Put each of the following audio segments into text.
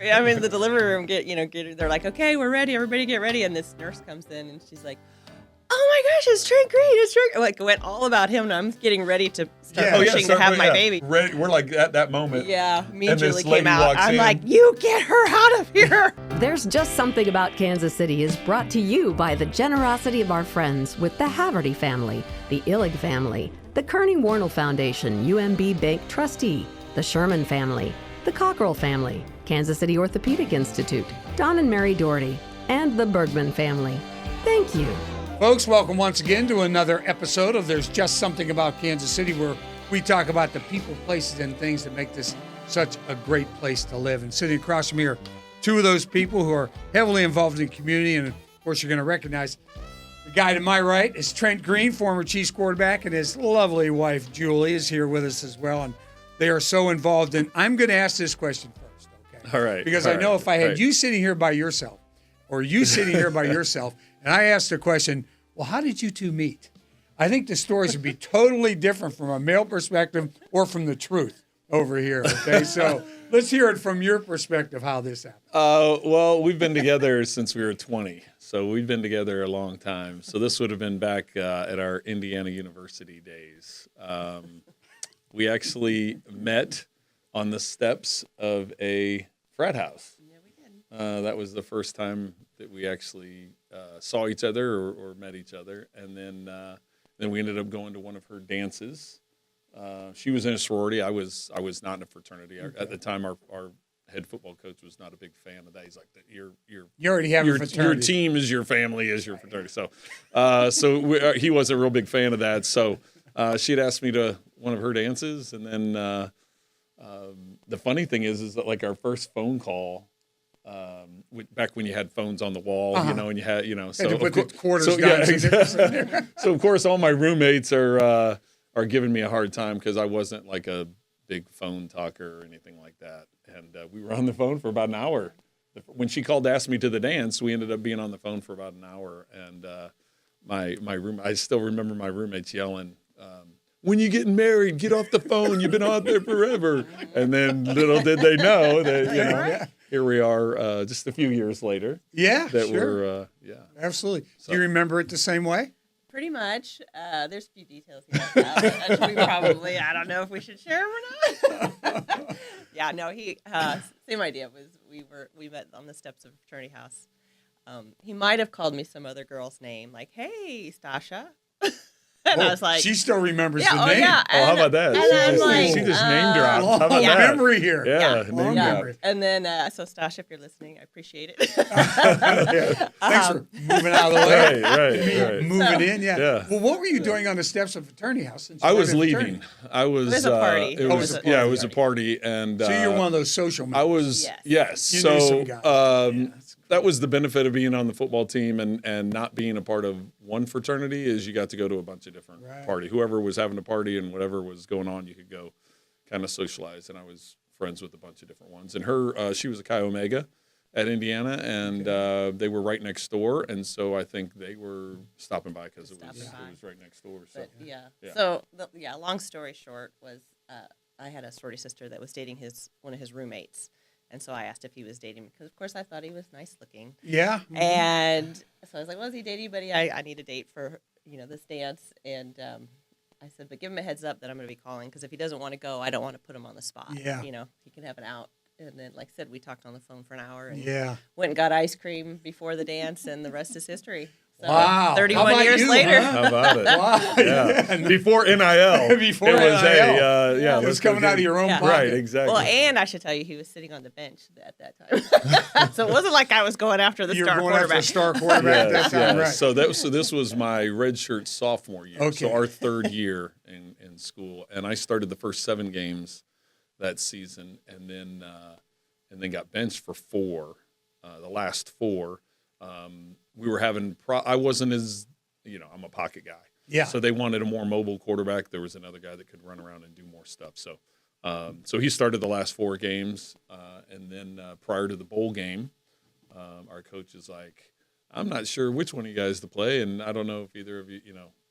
Yeah, I mean, the delivery room they're like, okay, we're ready. Everybody get ready. And this nurse comes in and she's like, oh my gosh, it's Trent Green. It's Trent. Like, it went all about him. And I'm getting ready to start pushing to have my baby. Ready, we're like at that moment. Yeah, me and Julie lady came out. walks I'm in. like, you get her out of here. There's Just Something About Kansas City is brought to you by the generosity of our friends with the Haverty family, the Illig family, the Kearney Warnell Foundation, UMB Bank trustee, the Sherman family, the Cockrell family, Kansas City Orthopedic Institute, Don and Mary Doherty, and the Bergman family. Thank you. Folks, welcome once again to another episode of There's Just Something About Kansas City, where we talk about the people, places, and things that make this such a great place to live. And sitting across from here, two of those people who are heavily involved in the community, and of course you're going to recognize the guy to my right is Trent Green, former Chiefs quarterback, and his lovely wife, Julie, is here with us as well. And they are so involved. And I'm going to ask this question first, okay? All right. Because I know if I had you sitting here by yourself, or you sitting here by yourself, and I asked the question, well, how did you two meet? I think the stories would be totally different from a male perspective or from the truth over here, okay? So let's hear it from your perspective, how this happened. Well, we've been together since we were 20, so we've been together a long time. So this would have been back at our Indiana University days. We actually met on the steps of a frat house. Yeah, we did. That was the first time that we actually saw each other or met each other, and then we ended up going to one of her dances. She was in a sorority. I was not in a fraternity. Okay. At the time. Our head football coach was not a big fan of that. He's like, you already have a fraternity. Your team is your family, is your fraternity. So, he wasn't a real big fan of that. So she had asked me to one of her dances, and then the funny thing is that like our first phone call. Back when you had phones on the wall, and you had, so put the quarters down. So of course, all my roommates are giving me a hard time because I wasn't like a big phone talker or anything like that. And we were on the phone for about an hour. When she called to ask me to the dance, we ended up being on the phone for about an hour. And I still remember my roommates yelling, when you getting married, get off the phone. You've been on there forever. And then little did they know that, here we are just a few years later. Yeah, that sure. Absolutely. So. Do you remember it the same way? Pretty much. There's a few details he left out, which we probably, I don't know if we should share them or not. Yeah, no, he, same idea. We met on the steps of a fraternity house. He might have called me some other girl's name, like, hey, Stasha. And I was like, she still remembers the name. Yeah. Oh, how about that? She just name dropped. How about that? Memory here. Yeah. Long memory. And then, so Stasha, if you're listening, I appreciate it. Thanks for moving out of the way. Right. Moving in, yeah. Well, what were you doing on the steps of fraternity house? I was leaving. I was. It was a party. It was a party, and so you're one of those social members. I was. Yes. You so knew some guys. that was the benefit of being on the football team and not being a part of one fraternity is you got to go to a bunch of different parties. Whoever was having a party and whatever was going on, you could go kind of socialize. And I was friends with a bunch of different ones. And she was a Chi Omega at Indiana, and they were right next door. And so I think they were stopping by because it was right next door. So. But, So long story short was I had a sorority sister that was dating one of his roommates. And so I asked if he was dating because, of course, I thought he was nice looking. Yeah. And so I was like, well, is he dating anybody? I need a date for, this dance. And I said, but give him a heads up that I'm going to be calling because if he doesn't want to go, I don't want to put him on the spot. Yeah. He can have an out. And then, like I said, we talked on the phone for an hour and went and got ice cream before the dance, and the rest is history. So, wow. 31 years later. How about it? Wow. Yeah. Before NIL. Before it was, NIL. It was coming out of your own pocket. Right, exactly. Well, and I should tell you, he was sitting on the bench at that time. So it wasn't like I was going after the star quarterback. You were going after the star quarterback at that time, right. So this was my redshirt sophomore year. Okay. So our third year in school. And I started the first 7 games that season and then got benched for 4, the last 4. We were having I wasn't as, I'm a pocket guy. Yeah. So they wanted a more mobile quarterback. There was another guy that could run around and do more stuff. So he started the last 4 games. And then prior to the bowl game, our coach is like, I'm not sure which one of you guys to play. And I don't know if either of you,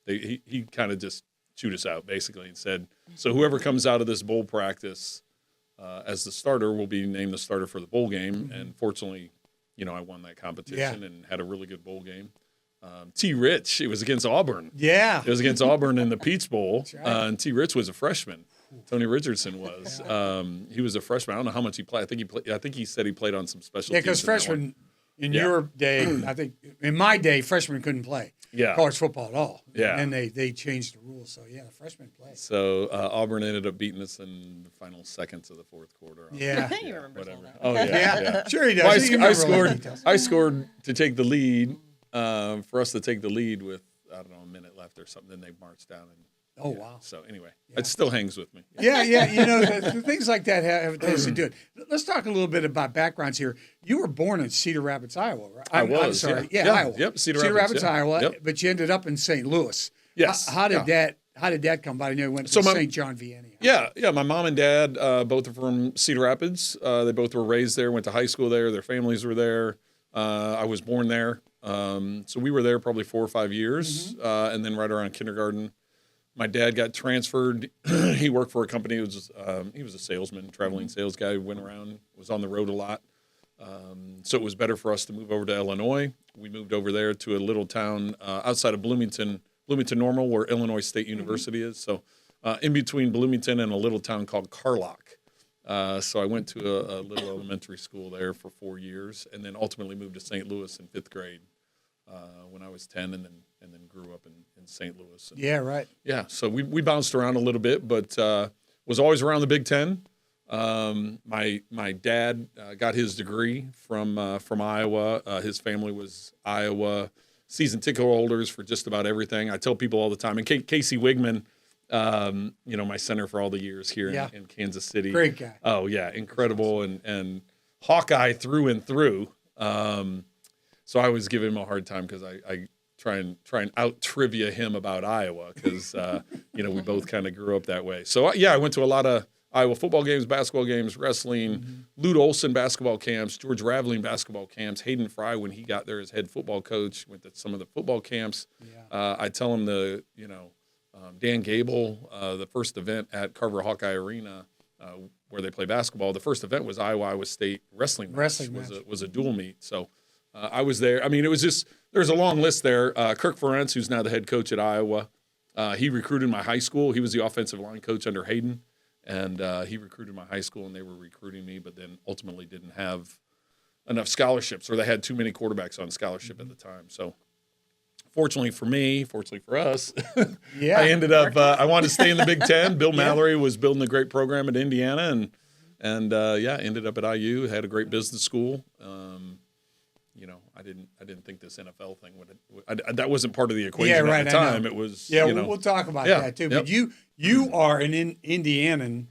he kind of just chewed us out basically and said, so whoever comes out of this bowl practice as the starter, will be named the starter for the bowl game. And fortunately, I won that competition and had a really good bowl game. T. Rich, it was against Auburn. Yeah. It was against Auburn in the Peach Bowl. That's right. And T. Rich was a freshman. Tony Richardson was. He was a freshman. I don't know how much he played. I think he said he played on some special teams. Yeah, because freshmen in your day, I think in my day, freshmen couldn't play college football at all. Yeah. And they changed the rules. So, the freshmen played. So Auburn ended up beating us in the final seconds of the fourth quarter. Yeah. You remember all that. Oh, yeah. Sure he does. Well, I scored to take the lead, for us to take the lead with, I don't know, a minute left or something. Then they marched down. Oh, wow. So anyway, it still hangs with me. Yeah. The things like that have a tendency to do it. Let's talk a little bit about backgrounds here. You were born in Cedar Rapids, Iowa, right? I'm sorry. Yeah, Iowa. Yep, Cedar Rapids, Iowa. Yep. But you ended up in St. Louis. Yes. How did that come about? I know you went to St. John Vianney. Yeah. My mom and dad, both are from Cedar Rapids. They both were raised there, went to high school there. Their families were there. I was born there. So we were there probably 4 or 5 years. And then right around kindergarten, my dad got transferred. He worked for a company. He was a salesman, traveling sales guy who went around, was on the road a lot. So it was better for us to move over to Illinois. We moved over there to a little town outside of Bloomington Normal, where Illinois State University is. So in between Bloomington and a little town called Carlock. So I went to a little elementary school there for 4 years, and then ultimately moved to St. Louis in 5th grade when I was 10, and then grew up in St. Louis. And, yeah, right. Yeah, so we bounced around a little bit, but was always around the Big Ten. My dad got his degree from Iowa. His family was Iowa season ticket holders for just about everything. I tell people all the time, and Casey Wigman, my center for all the years here in Kansas City. Great guy. Oh yeah, incredible and Hawkeye through and through. So I always give him a hard time because I try and out trivia him about Iowa because we both kind of grew up that way. So I went to a lot of Iowa football games, basketball games, wrestling, Lute Olson basketball camps, George Raveling basketball camps, Hayden Fry when he got there as head football coach went to some of the football camps. I tell him Dan Gable, the first event at Carver Hawkeye Arena where they play basketball. The first event was Iowa State wrestling match. Was a dual meet. So I was there. I mean, it was just there's a long list there. Kirk Ferentz, who's now the head coach at Iowa, he recruited my high school. He was the offensive line coach under Hayden, and he recruited my high school, and they were recruiting me, but then ultimately didn't have enough scholarships, or they had too many quarterbacks on scholarship at the time. So fortunately for me, fortunately for us, I ended up I wanted to stay in the Big Ten. Bill Mallory was building a great program at Indiana, and ended up at IU. Had a great business school. I didn't think this NFL thing would. That wasn't part of the equation at the time. It was. We'll talk about that too. But you are an Indianan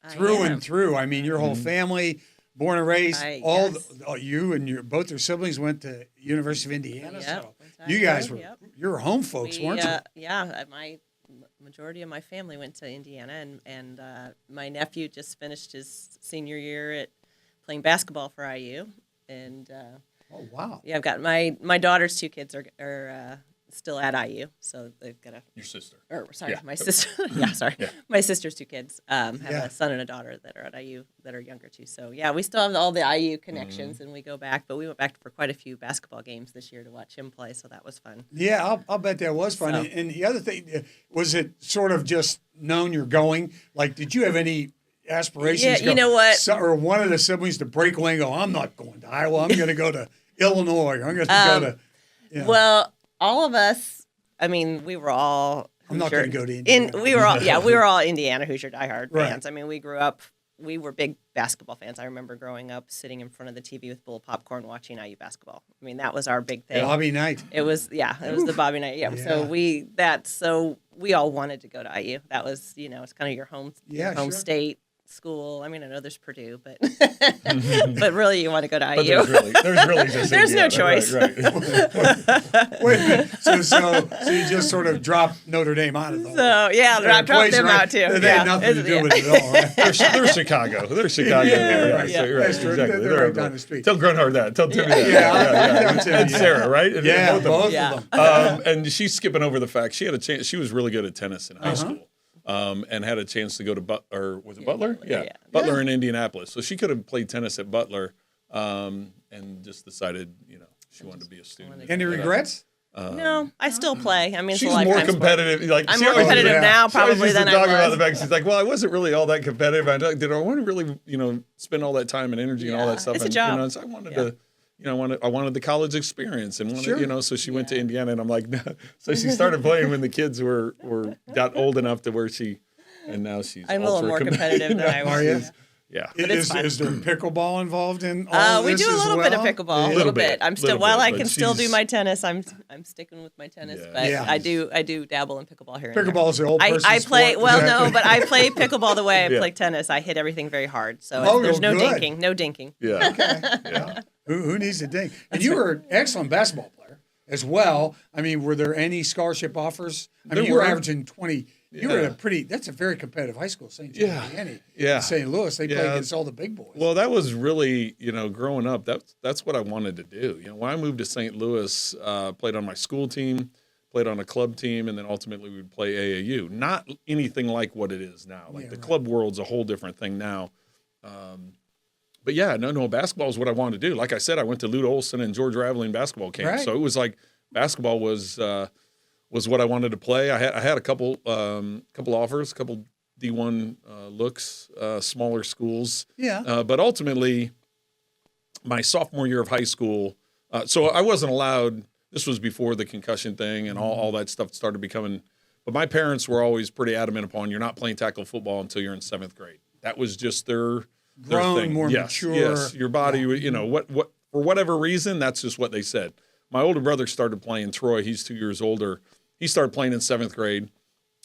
through and through. I mean, your whole family, born and raised. You and both your siblings went to University of Indiana. So you guys you're home folks, weren't you? Yeah, my majority of my family went to Indiana, and my nephew just finished his senior year at playing basketball for IU, and. Oh wow! Yeah, I've got my daughter's 2 kids are still at IU, so they've got your sister. My sister. My sister's 2 kids have a son and a daughter that are at IU that are younger too. So we still have all the IU connections, and we go back. But we went back for quite a few basketball games this year to watch him play, so that was fun. Yeah, I'll bet that was fun. So. And the other thing was, it sort of just known you're going. Like, did you have any aspirations? Yeah, you know what? Or one of the siblings to break away and go, I'm not going to Iowa. I'm going to go to Illinois. I'm going to go to. Well, all of us. I mean, we were all. I'm not going to go to Indiana. We were all Indiana Hoosier diehard fans. I mean, we grew up. We were big basketball fans. I remember growing up sitting in front of the TV with a bowl of popcorn watching IU basketball. I mean, that was our big thing. Bobby night. It was the Bobby night. Yeah. So we all wanted to go to IU. That was it's kind of your home state. School. I mean, I know there's Purdue, but but really, you want to go to IU. There's really just there's no choice. Right. Wait a minute. So you just sort of dropped Notre Dame out of the drop them out too. They had nothing to do with it at all. Right? They're Chicago. They're Chicago. That's true. They're right down the street. Tell Grunhard that. Tell Timmy that. And Sarah, right? Both of them. And she's skipping over the fact she had a chance. She was really good at tennis in high school. and had a chance to go to Butler. Was it Butler? Butler, yeah. Butler in Indianapolis. So she could have played tennis at Butler, and just decided, she wanted to be a student. Any regrets? No, I still play. I mean, it's She's a lifetime more sport. competitive. Like I'm she more always- competitive now, she always probably, used to than I talk was. about the fact she's like, well, I wasn't really all that competitive. Did I want to really, spend all that time and energy and all Yeah, that stuff? it's a and, job. So I wanted to. I wanted the college experience and wanted, Sure. so she went to Indiana and I'm like, no. So she started playing when the kids got old enough to where and now she's I'm a little more competitive than I Are was. you? Yeah. But it's fun. Is there pickleball involved in all of We this do a as little bit of well? pickleball, a Little little bit, bit. I'm still little while bit, I but can still do she's- my tennis. I'm sticking with my tennis, Yeah. but Yeah. I do dabble in pickleball here. And there. Pickleball is the old person's I play sport. well, no, but I play pickleball the way I Yeah. play tennis. I hit everything very hard, so Oh, there's no good. dinking, no dinking. Yeah. Yeah. Who needs to ding? And you were an excellent basketball player as well. I mean, were there any scholarship offers? I mean, There you were were. averaging 20. You were Yeah. that's a very competitive high school, St. Yeah. Giuliani. Yeah. In St. Louis, they play Yeah. against all the big boys. Well, that was really, growing up, that's what I wanted to do. When I moved to St. Louis, played on my school team, played on a club team, and then ultimately we would play AAU. Not anything like what it is now. Like the club world's a whole different thing now. But yeah, no, basketball is what I wanted to do. Like I said, I went to Lute Olson and George Raveling basketball camp, Right. so it was like basketball was what I wanted to play. I had a couple offers, a couple D1 looks, smaller schools. Yeah. But ultimately, my sophomore year of high school, so I wasn't allowed. This was before the concussion thing and all that stuff started becoming. But my parents were always pretty adamant upon you're not playing tackle football until you're in 7th grade. That was just their Grown, thing. more Yes, mature. Yes, your body, what for whatever reason, that's just what they said. My older brother started playing. Troy, he's 2 years older. He started playing in 7th grade.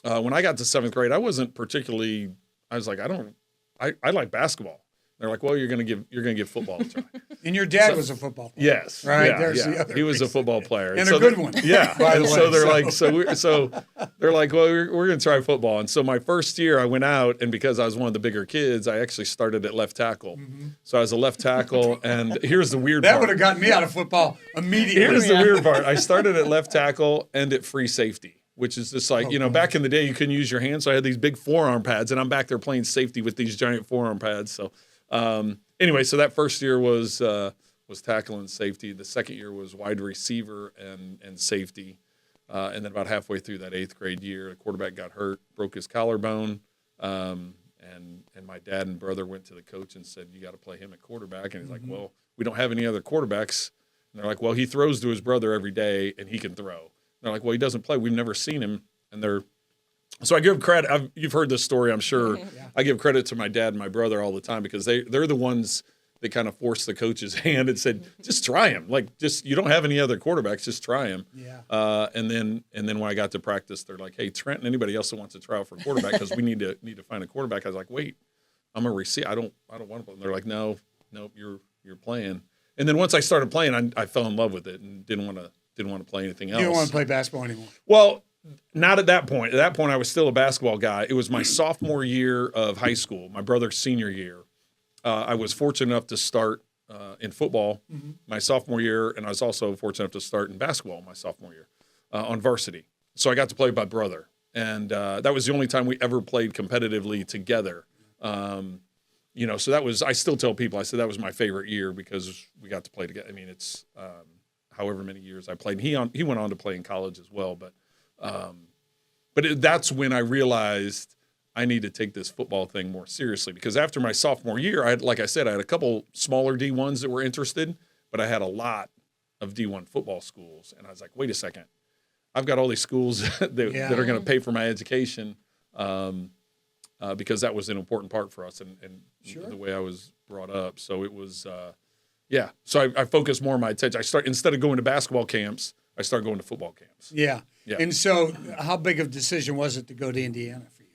When I got to 7th grade, I wasn't particularly. I was like, I like basketball. They're like, well, you're gonna give football a try. And your dad was a football player. Yes, Right, yeah, there's yeah. the other He was a reason. football player, And so a good they're- one, Yeah, by the and way, so they're so- like, they're like, well, we're gonna try football. And so my first year, I went out, and because I was one of the bigger kids, I actually started at left tackle. So I was a left tackle, and here's the weird That part. would have gotten me out of football immediately. Here's the weird part. I started at left tackle and at free safety, which is just like, Oh, back in the day, you couldn't use your hands. So I had these big forearm pads, and I'm back there playing safety with these giant forearm pads. So anyway, so that first year was tackle and safety. The second year was wide receiver and safety. And then about halfway through that 8th grade year, the quarterback got hurt, broke his collarbone. And my dad and brother went to the coach and said, you got to play him at quarterback. And he's like, well, we don't have any other quarterbacks. And they're like, well, he throws to his brother every day and he can throw. And they're like, well, he doesn't play. We've never seen him. And so I give credit. You've heard this story, I'm sure. I give credit to my dad and my brother all the time because they're the ones that kind of forced the coach's hand and said, just try him. Like, you don't have any other quarterbacks, just try him. Yeah. And then when I got to practice, they're like, hey, Trent and anybody else that wants to try out for quarterback because we need to find a quarterback. I was like, wait, I'm a receiver. I don't want to play. And they're like, no, you're playing. And then once I started playing, I fell in love with it and didn't want to play anything else. You don't want to play basketball anymore. Well, not at that point. At that point, I was still a basketball guy. It was my sophomore year of high school, my brother's senior year. I was fortunate enough to start in football my sophomore year, and I was also fortunate enough to start in basketball my sophomore year on varsity. So I got to play with my brother, and that was the only time we ever played competitively together. So that was. I still tell people. I said that was my favorite year because we got to play together. I mean, it's however many years I played. He went on to play in college as well, but that's when I realized I need to take this football thing more seriously because after my sophomore year, like I said, I had a couple smaller D1s that were interested, but I had a lot of D1 football schools. And I was like, wait a second. I've got all these schools that are going to pay for my education because that was an important part for us and the way I was brought up. So it was, So I focused more of my attention. Instead of going to basketball camps, I started going to football camps. Yeah. Yeah. And so how big of a decision was it to go to Indiana for you?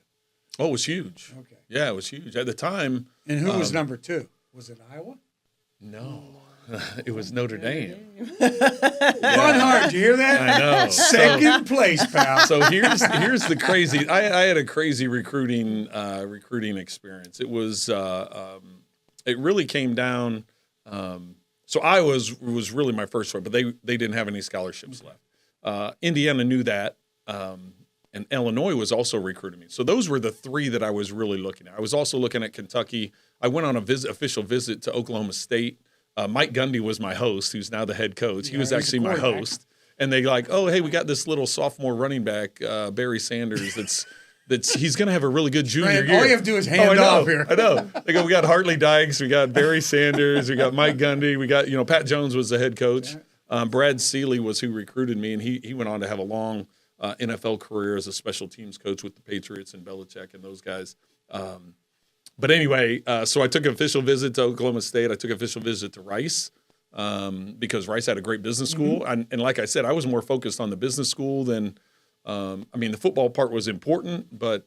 Oh, it was huge. Okay. Yeah, it was huge. At the time. And who was number 2? Was it Iowa? No. It was Notre Dame. Run hard. Did you hear that? I know. Second place, pal. So here's the crazy. I had a crazy recruiting experience. It was it really came down. So Iowa was really my first choice, but they didn't have any scholarships left. Indiana knew that, and Illinois was also recruiting me. So those were the three that I was really looking at. I was also looking at Kentucky. I went on a official visit to Oklahoma State. Mike Gundy was my host, who's now the head coach. He was actually my host. And they like, oh, hey, we got this little sophomore running back, Barry Sanders, he's going to have a really good junior year. All you have to do is hand off here. I know. They go, we got Hartley Dykes, we got Barry Sanders, we got Mike Gundy, we got, Pat Jones was the head coach. Brad Seeley was who recruited me, and he went on to have a long NFL career as a special teams coach with the Patriots and Belichick and those guys. But anyway, so I took an official visit to Oklahoma State. I took an official visit to Rice because Rice had a great business school. And like I said, I was more focused on the business school than the football part was important, but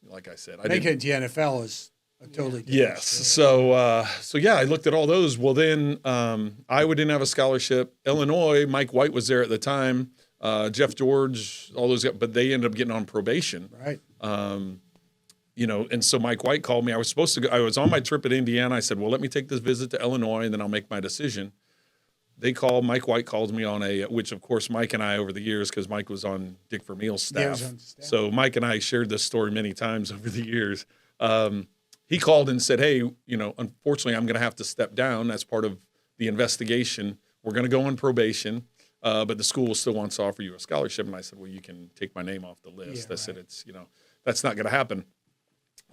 like I said, Making it to the NFL is a totally different yes. story. So I looked at all those. Well, then Iowa didn't have a scholarship. Illinois, Mike White was there at the time. Jeff George, all those guys, but they ended up getting on probation. Right. And so Mike White called me. I was supposed to go. I was on my trip at Indiana. I said, well, let me take this visit to Illinois, and then I'll make my decision. Mike White called me on which of course Mike and I over the years, because Mike was on Dick Vermeil's staff. So Mike and I shared this story many times over the years. He called and said, hey, unfortunately I'm going to have to step down. That's part of the investigation. We're going to go on probation, but the school still wants to offer you a scholarship. And I said, well, you can take my name off the list. I said, it's, that's not going to happen.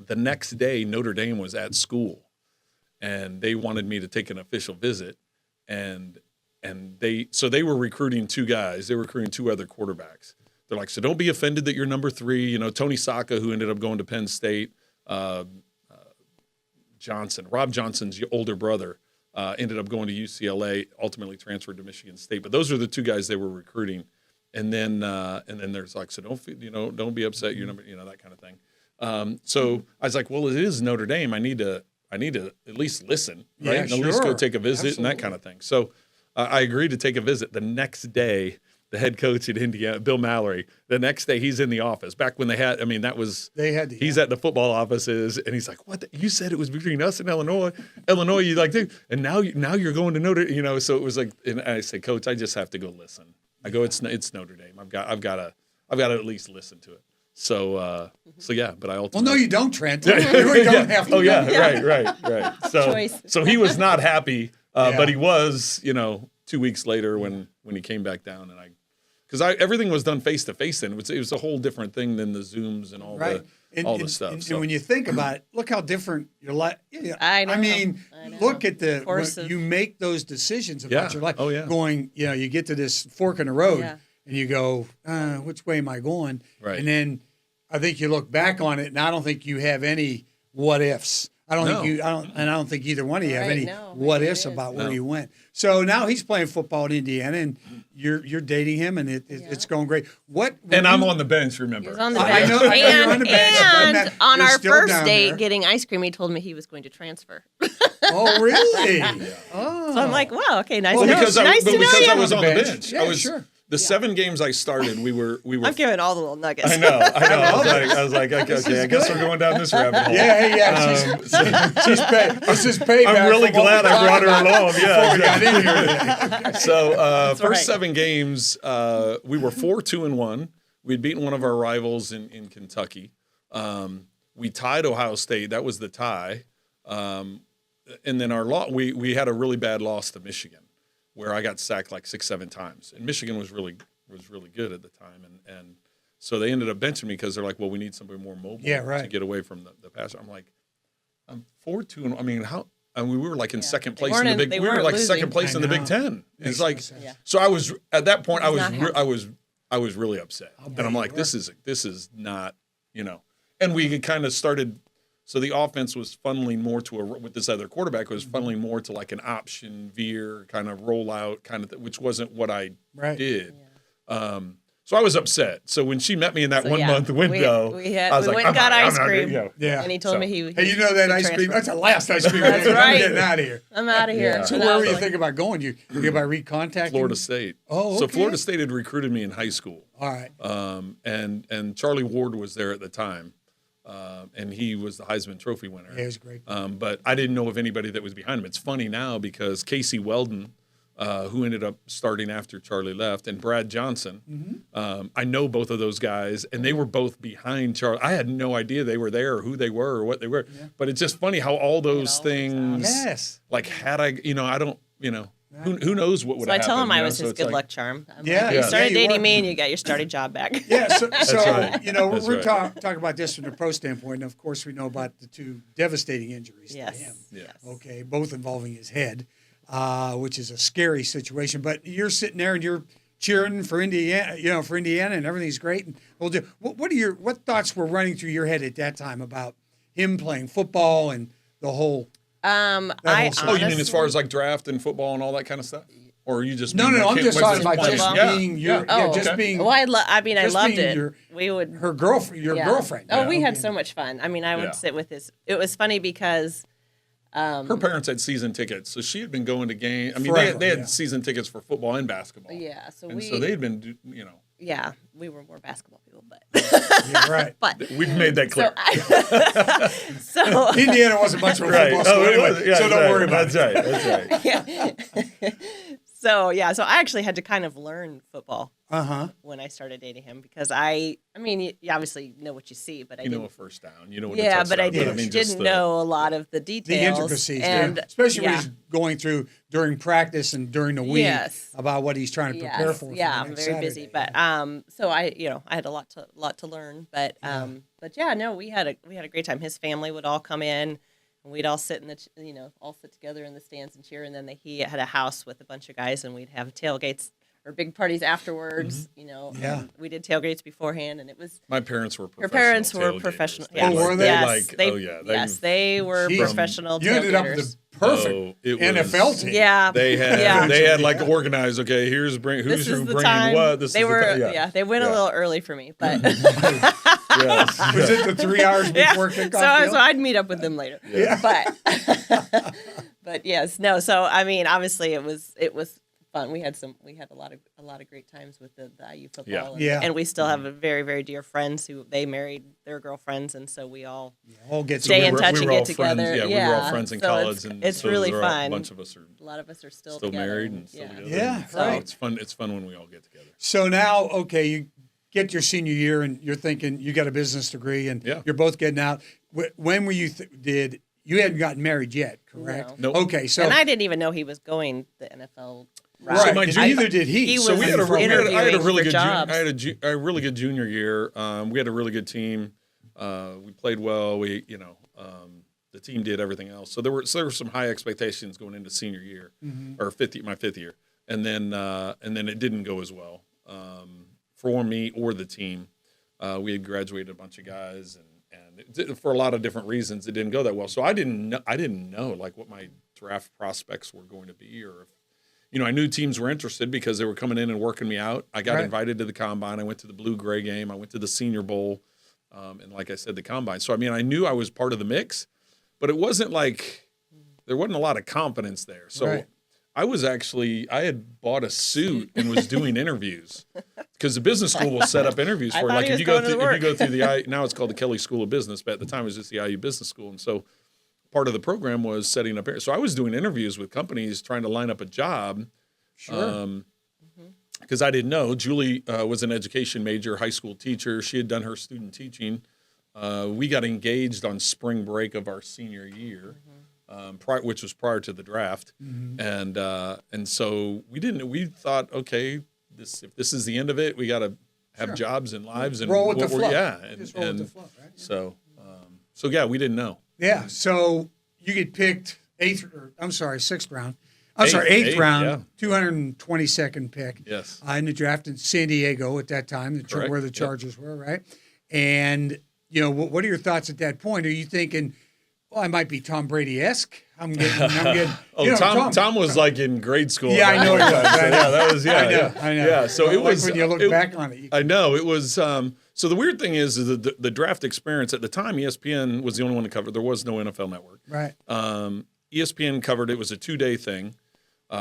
The next day, Notre Dame was at school, and they wanted me to take an official visit, and they were recruiting two guys. They were recruiting two other quarterbacks. They're like, so don't be offended that you're number 3. Tony Saka, who ended up going to Penn State, Rob Johnson's older brother, ended up going to UCLA, ultimately transferred to Michigan State. But those are the two guys they were recruiting. And then there's like, so don't be upset. You're number, that kind of thing. So I was like, well, it is Notre Dame. I need to at least listen, right? And at least go take a visit and that kind of thing. So I agreed to take a visit. The next day, the head coach at Indiana, Bill Mallory, the next day he's in the office. Back when he's at the football offices, and he's like, what? You said it was between us and Illinois. Illinois, you like, dude, and now you're going to Notre, so it was like, and I said, Coach, I just have to go listen. I go, it's Notre Dame. I've got to at least listen to it. So yeah, but I ultimately. Well, no, you don't, Trent. You really don't have to. Oh yeah, right. So he was not happy, but he was, 2 weeks later when he came back down, and because everything was done face to face. Then it was a whole different thing than the Zooms and all the stuff. And when you think about it, look how different your life. I know. I mean, look at you make those decisions about your life. Oh yeah. Going, you get to this fork in the road. Yeah. And you go, which way am I going? Right. And then I think you look back on it, and I don't think you have any what ifs. I don't think either one of you have any what ifs about where you went. So now he's playing football in Indiana, and you're dating him, and it's going great. And I'm on the bench, remember? He was on the bench. You're on the bench. And on our first date, getting ice cream, he told me he was going to transfer. Oh, really? So I'm like, wow, okay, nice to know because you. I was on the bench. Yeah, sure. The 7 games I started, we were. I'm giving all the little nuggets. I know. I was like, okay, I guess we're going down this rabbit hole. Yeah. She's paid. This is payback. I'm really glad I brought her along. Yeah. Got in here. Okay. So first 7 games, we were 4-2-1. We'd beaten one of our rivals in Kentucky. We tied Ohio State. That was the tie. And then our we had a really bad loss to Michigan, where I got sacked like 6-7 times. And Michigan was really good at the time. And so they ended up benching me because they're like, well, we need somebody more mobile to get away from the pass. I'm like, I'm 4-2. I mean, how? And we were like in second place in the Big. We were like second place in the Big Ten. It's like, so I was at that point. I was really upset, and I'm like, this is not, And we kind of started. So the offense was funneling more with this other quarterback, was funneling more to like an option veer kind of rollout kind of which wasn't what I did. Yeah. So I was upset. So when she met me in that 1 month window, I was like, went and got ice cream. Yeah. And he told me he hey, that ice cream? That's the last ice cream. That's right. I'm getting out of here. I'm out of here. Yeah. So where were you thinking about going? You think about recontacting? Florida State. Oh, okay. So Florida State had recruited me in high school. All right. And Charlie Ward was there at the time. And he was the Heisman Trophy winner. Yeah, he was great. But I didn't know of anybody that was behind him. It's funny now because Casey Weldon, who ended up starting after Charlie left, and Brad Johnson. I know both of those guys, and they were both behind Charlie. I had no idea they were there or who they were or what they were. Yeah. But it's just funny how all those things, like had I, I don't, who knows what would have happened. So I tell him I was his good luck charm. Yeah. You started dating me and you got your starting job back. Yeah, so right. we're talking about this from the pro standpoint, and of course we know about the two devastating injuries to him. Yes. Okay, both involving his head, which is a scary situation. But you're sitting there and you're cheering for Indiana, and everything's great. And what thoughts were running through your head at that time about him playing football and the whole? You mean as far as like draft and football and all that kind of stuff? Or are you just No, I'm just talking about just being being. Well, I loved it. Her girlfriend, girlfriend. Oh, we had so much fun. I mean, I would sit with his. It was funny because her parents had season tickets, so she had been going to games. I mean, Forever, they had season tickets for football and basketball. Yeah, so they had been, Yeah, we were more basketball people, but yeah, right. But we've made that clear. So Indiana wasn't much of a football school anyway, so don't worry about it. That's right. Yeah. So I actually had to kind of learn football when I started dating him because you obviously know what you see, but I didn't know a first down, what but I didn't know a lot of the details, the intricacies, and especially when he's going through during practice and during the week about what he's trying to prepare for. Yeah, I'm very busy, but so I had a lot to learn, but we had a great time. His family would all come in. And we'd all sit all sit together in the stands and cheer. And then he had a house with a bunch of guys, and we'd have tailgates or big parties afterwards. And we did tailgates beforehand, and it was. My parents were professional. Her parents were professional. Yeah. Oh, were they? Yes, they were professional. You ended up with the perfect NFL team. Yeah, they had like organized. Okay, who's bringing what. They went a little early for me, but. Yes. Was it the 3 hours before kickoff? So I'd meet up with them later. Yeah. But yes, no. So I mean, obviously it was fun. We had a lot of great times with the IU football. And we still have a very, very dear friends who they married their girlfriends, and so we all get stay in touch and get together. Friends. Yeah, we were all friends in college, and it's really fun. A bunch of us are. A lot of us are still married and still together. Yeah, so it's fun. It's fun when we all get together. So now, you get your senior year and you're thinking you got a business degree and you're both getting out. When were you you hadn't gotten married yet, correct? No. Okay, so and I didn't even know he was going the NFL. Right. Neither did he. So we had a really good jobs. I had a really good junior year. We had a really good team. We played well. The team did everything else. So there were some high expectations going into senior year or my fifth year, and then it didn't go as well. For me or the team, we had graduated a bunch of guys, and for a lot of different reasons, it didn't go that well. So I didn't know like what my draft prospects were going to be, or if, I knew teams were interested because they were coming in and working me out. I got invited to the combine. I went to the Blue-Gray game. I went to the Senior Bowl, and like I said, the combine. So I knew I was part of the mix, but it wasn't like there wasn't a lot of confidence there. So. I had bought a suit and was doing interviews because the business school will set up interviews for you. Like if you go through now it's called the Kelly School of Business, but at the time it was just the IU Business School. And so part of the program was setting up. So I was doing interviews with companies trying to line up a job. Sure. Because I didn't know. Julie was an education major, high school teacher. She had done her student teaching. We got engaged on spring break of our senior year. Which was prior to the draft, and so we thought, okay, if this is the end of it, we got to have jobs and lives and roll with the flow. Just roll with the flow, right? So we didn't know. Yeah, so you get picked eighth round. Eighth round, 222nd pick. Yes, in the draft in San Diego at that time, where the Chargers were, right? And what are your thoughts at that point? Are you thinking? Well, I might be Tom Brady-esque. I'm getting. Tom was like in grade school. Yeah, I know he was. That was. Yeah, I know. Yeah, so it was. When you look back on it, I know it was. So the weird thing is the draft experience at the time. ESPN was the only one to cover. There was no NFL Network. Right. ESPN covered it. Was a 2-day thing,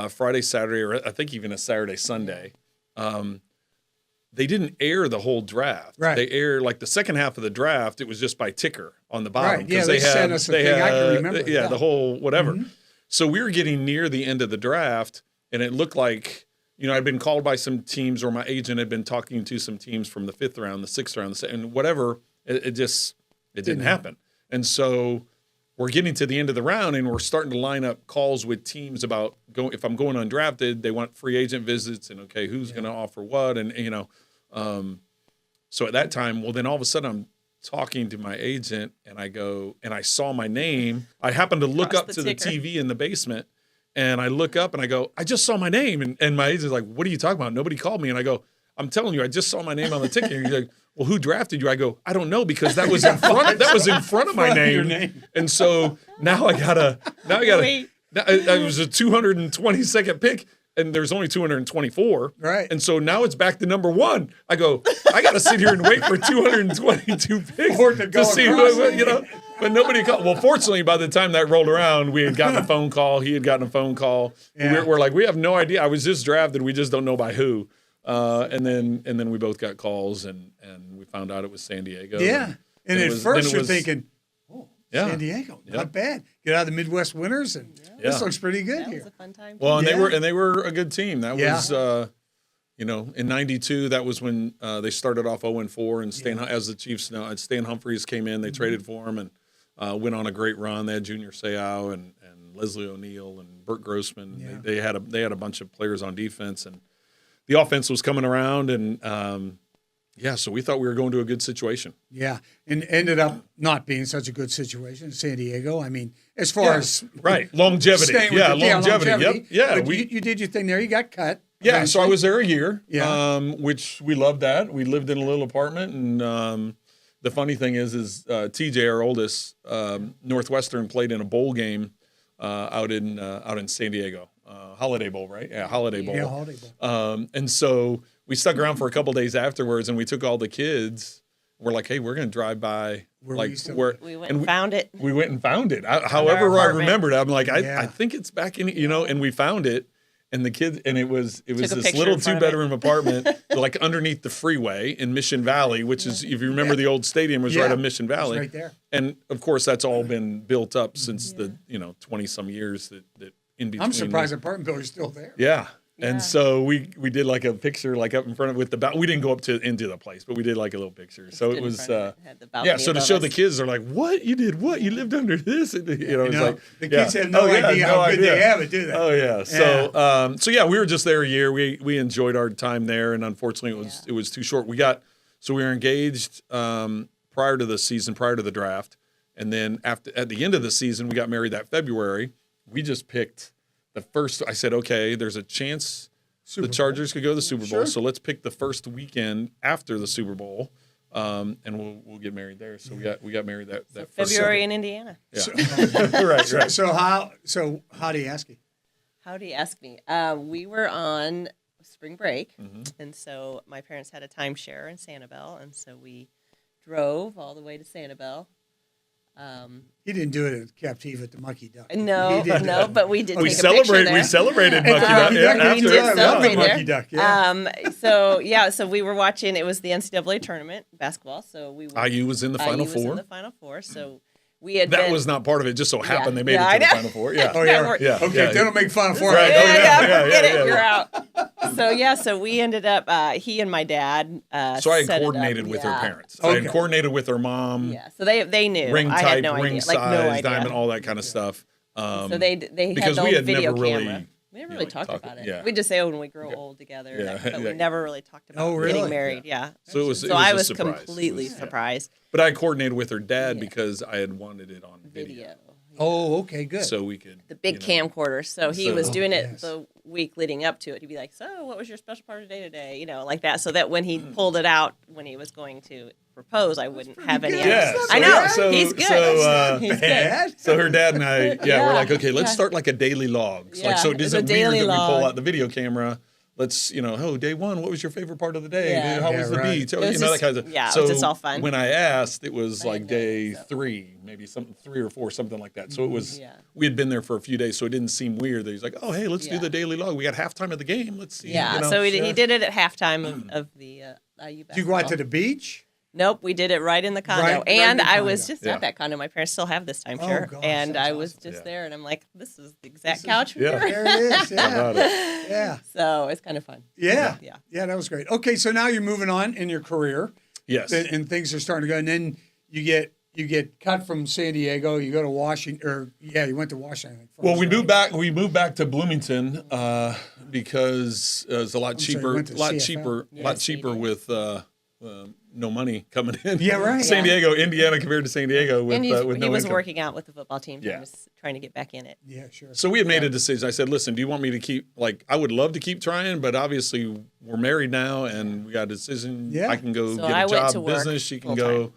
Friday, Saturday, or I think even a Saturday, Sunday. They didn't air the whole draft. Right. They aired like the second half of the draft. It was just by ticker on the bottom. Right. Yeah, they sent us a thing. I can remember. The whole whatever. Mm-hmm. So we were getting near the end of the draft, and it looked like, I'd been called by some teams, or my agent had been talking to some teams from the 5th round, the 6th round, and whatever. It didn't happen. And so we're getting to the end of the round, and we're starting to line up calls with teams about if I'm going undrafted, they want free agent visits, and okay, who's going to offer what, and so at that time, well, then all of a sudden I'm talking to my agent, and I go, and I saw my name. I happened to look up to the TV in the basement, and I look up and I go, I just saw my name, and my agent's like, what are you talking about? Nobody called me, and I go, I'm telling you, I just saw my name on the ticket. And he's like, well, who drafted you? I go, I don't know, because that was in front of my name. And so now I gotta it was a 222nd pick, and there's only 224. Right. And so now it's back to number 1. I go, I got to sit here and wait for 222 picks to see who, but nobody called. Well, fortunately, by the time that rolled around, we had gotten a phone call. He had gotten a phone call. Yeah. We're like, we have no idea. I was just drafted. We just don't know by who. And then we both got calls, and we found out it was San Diego. Yeah. And at first you're thinking, San Diego, not bad. Get out of the Midwest Winters, and this looks pretty good here. That was a fun time. Well, and they were a good team. That was in '92. That was when they started off 0-4, and as the Chiefs know, Stan Humphries came in. They traded for him and went on a great run. They had Junior Seau and Leslie O'Neal and Burt Grossman. Yeah. They had a bunch of players on defense, and the offense was coming around, and so we thought we were going to a good situation. Yeah, and ended up not being such a good situation in San Diego. I mean, as far as longevity. Longevity. Yep. Yeah, but you did your thing there. You got cut. Yeah, eventually. So I was there a year, which we loved that. We lived in a little apartment, and the funny thing is TJ, our oldest, Northwestern played in a bowl game out in San Diego. Holiday Bowl, right? Yeah, Holiday Bowl. Yeah, Holiday Bowl. And so we stuck around for a couple days afterwards, and we took all the kids. We're like, hey, we're going to drive by. We went and found it. We went and found it. However I remembered it, I'm like, I think it's back in, and we found it. And the kids, and it was this little 2-bedroom apartment, like underneath the freeway in Mission Valley, which is, if you remember, the old stadium was right on Mission Valley. Right there. And of course, that's all been built up since the 20-some years that in between. I'm surprised the apartment building's still there. Yeah. And so we did like a picture like up in front of with the we didn't go up into the place, but we did like a little picture. So it was so to show the kids, they're like, "What you did? What you lived under this?" And, it's like the kids have no idea how good they have it, do they? Oh yeah. So we were just there a year. We enjoyed our time there, and unfortunately it was too short. We were engaged prior to the season, prior to the draft, and then at the end of the season, we got married that February. We just picked the first. I said, okay, there's a chance the Chargers could go to the Super Bowl, so let's pick the first weekend after the Super Bowl, and we'll get married there. So we got married that February in Indiana. Yeah. Right. So how do you ask you? How do you ask me? We were on spring break, and so my parents had a timeshare in Sanibel, and so we drove all the way to Sanibel. He didn't do it at Captiva at the Monkey Duck. No, but we did. We take a picture there. We celebrated Monkey Duck. We did celebrate there. Monkey Duck. Yeah. So we were watching. It was the NCAA tournament basketball. So IU was in the Final Four. Was in the Final Four. So we had. That was not part of it. Just so happened they made it to the Final Four. Yeah. Oh yeah. Okay. They don't make Final Four. Right. Forget it. You're out. So we ended up. He and my dad. So I had coordinated with her parents. I had coordinated with her mom. Yeah. So they knew. Ring I type, had no ring idea. size, no idea. diamond, all that kind of stuff. So they had because the we old had video never camera. Really, We never really talked about it. Yeah. We just say, when we grow old together. But we never really talked about getting married. Yeah. So I was completely surprised. But I coordinated with her dad because I had wanted it on video. Oh, okay, good. So we could the big camcorder. So he was doing it the week leading up to it. He'd be like, "So, what was your special part of the day today?" Like that. So that when he pulled it out when he was going to propose, I wouldn't have any. I know. He's good. He's good. So her dad and I, we're like, okay, let's start like a daily log. So it isn't weird that we pull out the video camera. Let's, day one, what was your favorite part of the day? Yeah. How was the beach? That kind of stuff. Yeah, so it was just all fun. When I asked, it was like day 3, maybe 3 or 4, something like that. So it was, we had been there for a few days, so it didn't seem weird that he's like, oh, hey, let's do the daily log. We got halftime of the game. Let's see. Yeah, so he did it at halftime of the IU basketball. Did you go out to the beach? Nope, we did it right in the condo. I was just at that condo. My parents still have this timeshare. Oh, gosh, and I was awesome. just there, and I'm like, this is the exact couch we There it is. Yeah. Yeah. So it's kind of fun. Yeah. Yeah. Yeah, that was great. Okay, so now you're moving on in your career. Yes. And things are starting to go. And then you get cut from San Diego. You go to Washington, you went to Washington. I think, first, Well, we right? moved back. We moved back to Bloomington because it's a lot sorry, you cheaper. went to CFL? Yes, cheaper you did. with no money coming in. Yeah, right. San Diego, Indiana, compared to San Diego with And with no he was income. working out with the football team. So Yeah. he was trying to get back in it. Yeah, sure. So we had made a decision. I said, "Listen, do you want me to keep? Like, I would love to keep trying, but obviously we're married now, and we got a decision. Yeah. I can go So get I a went job, to work business. She can full-time. go.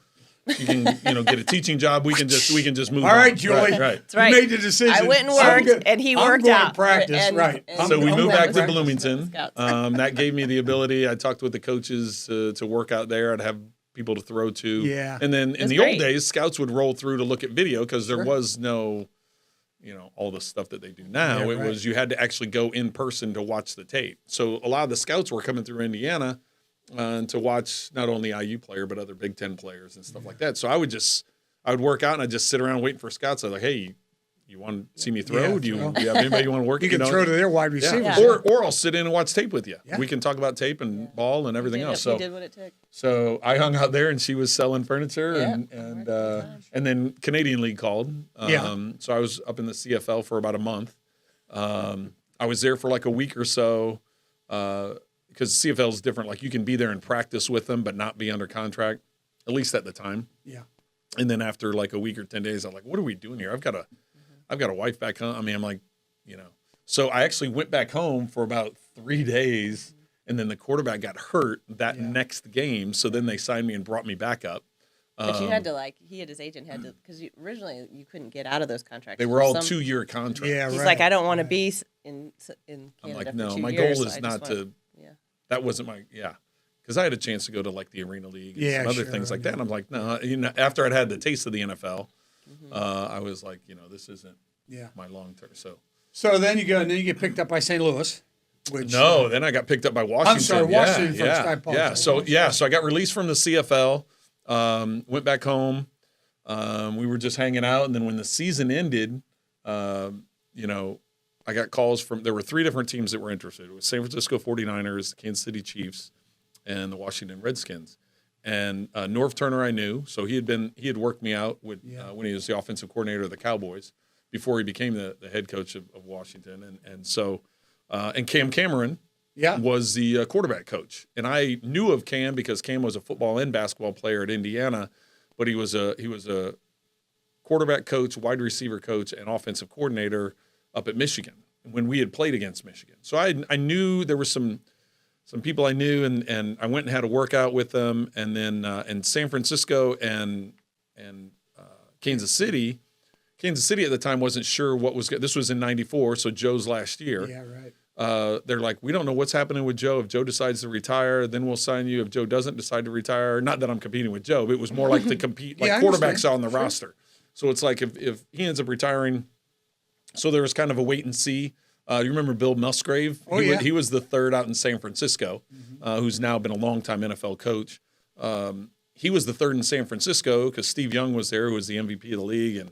She can, get a teaching job. We can just move. All right, on. Julie. Right. That's right. You made the decision. I went and I'm worked, good. and he I'm worked going out. to practice, And- right. and- So we I'm moved going back to practice. Bloomington. Scouts. That gave me the ability. I talked with the coaches to work out there. I'd have people to throw to. Yeah. And then in That's the great. old days, scouts would roll through to look at video because there Sure. was no, all the stuff that they do now. Yeah, It right. was you had to actually go in person to watch the tape. So a lot of the scouts were coming through Indiana to watch not only IU player but other Big Ten players and stuff like that. So I would work out and I'd just sit around waiting for scouts. I was like, hey, you want to see me throw? Yeah, do you throw. have anybody you want to work? You can throw to their wide receivers. Yeah. Or I'll sit in and watch tape with you. Yeah. We can talk about tape and ball and everything He else. did what it took. So I hung out there and she was selling furniture Yeah. and then Canadian League called. Yeah. So I was up in the CFL for about a month. I was there for like a week or so because CFL is different. Like you can be there and practice with them but not be under contract, at least at the time. Yeah. And then after like a week or 10 days, I'm like, what are we doing here? I've got a wife back home. I mean, I'm like, So I actually went back home for about 3 days, and then the quarterback got hurt that next game. So then they signed me and brought me back up. But you had to his agent had to, because originally you couldn't get out of those contracts. They were all Some- 2-year contracts. Yeah, He's right. like, I don't want to be in Canada I'm like, for no, 2 my years, goal so is I not just to. went- Yeah. That wasn't my because I had a chance to go to like the Arena League and Yeah, some other sure, things like yeah. that. And I'm like, no, after I'd had the taste of the NFL, I was like, this isn't Yeah. my long term. So then you go, and then you get picked up by St. Louis. Which, No, then I got picked up by Washington. sorry, Washington first. I Yeah, apologize. So I got released from the CFL, went back home. We were just hanging out, and then when the season ended, I got calls from. There were 3 different teams that were interested. It was San Francisco 49ers, the Kansas City Chiefs, and the Washington Redskins. And Norv Turner I knew, so he had worked me out with when he was the offensive coordinator of the Cowboys before he became the head coach of Washington, and so. And Cam Cameron was the quarterback coach. And I knew of Cam because Cam was a football and basketball player at Indiana, but he was a quarterback coach, wide receiver coach, and offensive coordinator up at Michigan when we had played against Michigan. So I knew there were some people I knew, and I went and had a workout with them. And then in San Francisco and Kansas City at the time wasn't sure what was – this was in 94, so Joe's last year. Yeah, right. They're like, we don't know what's happening with Joe. If Joe decides to retire, then we'll sign you. If Joe doesn't decide to retire, not that I'm competing with Joe, but it was more like to compete like Yeah, I quarterbacks understand. on the roster. So it's like if he ends up retiring, so there was kind of a wait and see. You remember Bill Musgrave? Oh, yeah. He was the third out in San Francisco, who's now been a longtime NFL coach. He was the third in San Francisco because Steve Young was there, who was the MVP of the league,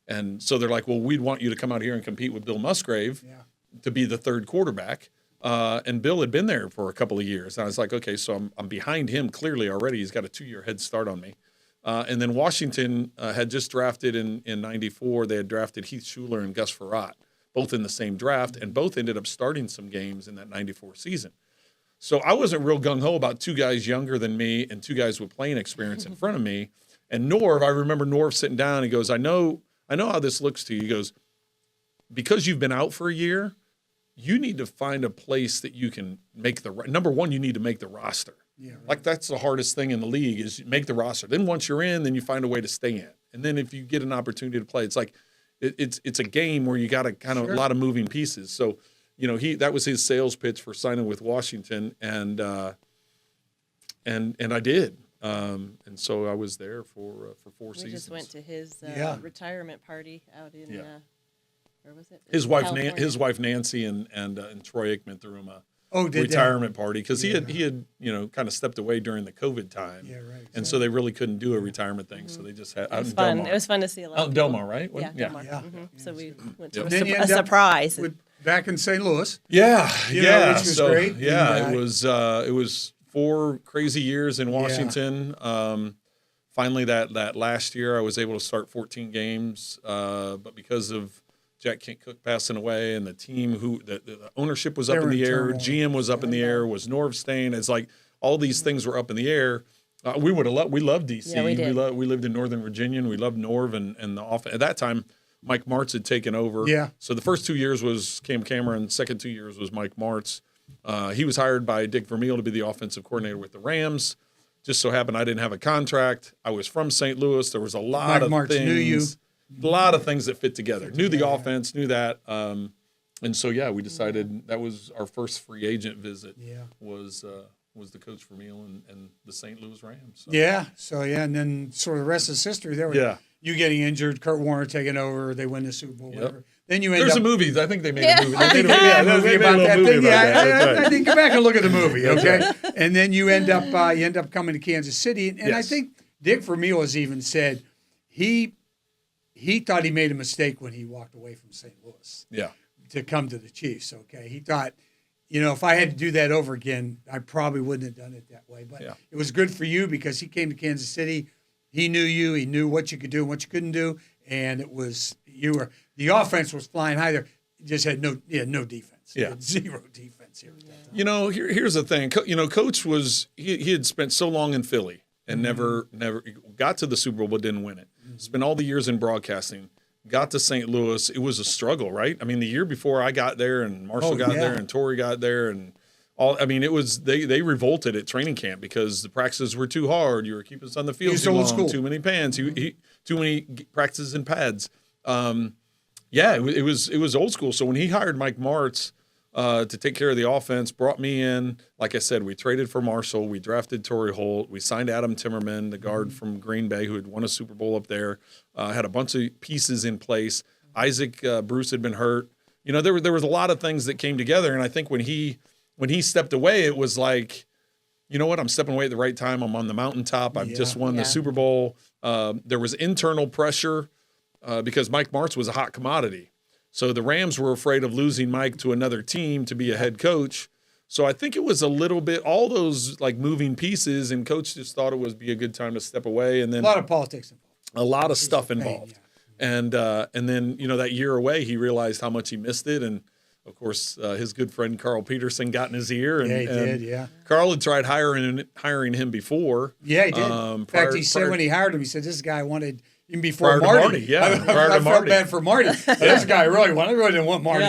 and so they're like, well, we'd want you to come out here and compete with Bill Musgrave to be the third quarterback. And Bill had been there for a couple of years. And I was like, okay, so I'm behind him clearly already. He's got a 2-year head start on me. And then Washington had just drafted in 94. They had drafted Heath Schuler and Gus Frerotte, both in the same draft, and both ended up starting some games in that 94 season. So I wasn't real gung-ho about 2 guys younger than me and 2 guys with playing experience in front of me. And I remember Norv sitting down. He goes, I know how this looks to you. He goes, because you've been out for a year, you need to find a place that you can make number one, you need to make the roster. Yeah, right. Like that's the hardest thing in the league is make the roster. Then once you're in, then you find a way to stay in. And then if you get an opportunity to play, it's like it's a game where you got to kind of a lot of moving pieces. So, that was his sales pitch for signing with Washington, and I did. And so I was there for 4 seasons. We just went to his retirement party out in where was it? His wife, California. his wife Nancy and Troy Aikman threw him a Oh, did retirement party because he had kind of stepped away during the COVID time. Yeah, right. And so they really couldn't do a retirement thing, so they just had out It was in fun. Delmar. It was fun to see a lot Out of in people. Delmar, right? Yeah, Delmar. Yeah. So we went Yep. to Then you a end up surprise. with back in St. Louis. Yeah, yeah, which was great. Yeah, And, it was 4 crazy years in Washington. Finally, that last year, I was able to start 14 games, but because of Jack Kent Cook passing away and the team the ownership was up in the air, GM was up in the air, was Norv staying. It's like all these things were up in the air. We loved DC. Yeah, we did. We lived in Northern Virginia, and we loved Norv and the offense. At that time, Mike Martz had taken over. Yeah. So the first 2 years was Cam Cameron. Second 2 years was Mike Martz. He was hired by Dick Vermeil to be the offensive coordinator with the Rams. Just so happened I didn't have a contract. I was from St. Louis. There was a lot of Martz things. knew you. A lot of things that fit together. Knew the offense, knew that. And so, we decided that was our first free agent visit. Yeah. Was the coach Vermeil and the St. Louis Rams. So. Yeah. So, and then sort of the rest is history. There was you getting injured, Kurt Warner taking over, they win the Super Bowl, whatever. Then you end There's up. a movie. I think they made a movie. I think they made a movie about little that movie thing. about that. That's right. I think go back and look at the movie, okay? And then you end up coming to Kansas City, and I think Dick Vermeil has even said he thought he made a mistake when he walked away from St. Louis. Yeah. To come to the Chiefs, okay? He thought, if I had to do that over again, I probably wouldn't have done it that way. But it was good for you because he came to Kansas City. He knew you. He knew what you could do and what you couldn't do. And the offense was flying high there. You just had no defense. Yeah. Had zero defense here. Here's the thing. Coach was he had spent so long in Philly and never got to the Super Bowl but didn't win it. Spent all the years in broadcasting. Got to St. Louis. It was a struggle, right? I mean, the year before I got there and Marshall got there and Torrey got there and all. I mean, it was they revolted at training camp because the practices were too hard. You were keeping us on the field too long. Too many pans. Too many practices and pads. It was old school. So when he hired Mike Martz to take care of the offense, brought me in. Like I said, we traded for Marshall. We drafted Torrey Holt. We signed Adam Timmerman, the guard from Green Bay who had won a Super Bowl up there. Had a bunch of pieces in place. Isaac Bruce had been hurt. There was a lot of things that came together. And I think when he stepped away, it was like, you know what? I'm stepping away at the right time. I'm on the mountaintop. I've just won the Super Bowl. There was internal pressure because Mike Martz was a hot commodity. So the Rams were afraid of losing Mike to another team to be a head coach. So I think it was a little bit all those like moving pieces, and coach just thought it would be a good time to step away. And then a lot of politics involved. A lot of stuff involved. And then that year away, he realized how much he missed it. And of course, his good friend Carl Peterson got in his ear. And, he did. Carl had tried hiring him before. Yeah, he did. In fact, he said when he hired him, he said this guy wanted. Even before prior Marty. To Marty. I felt bad for Marty. This guy really didn't want Marty.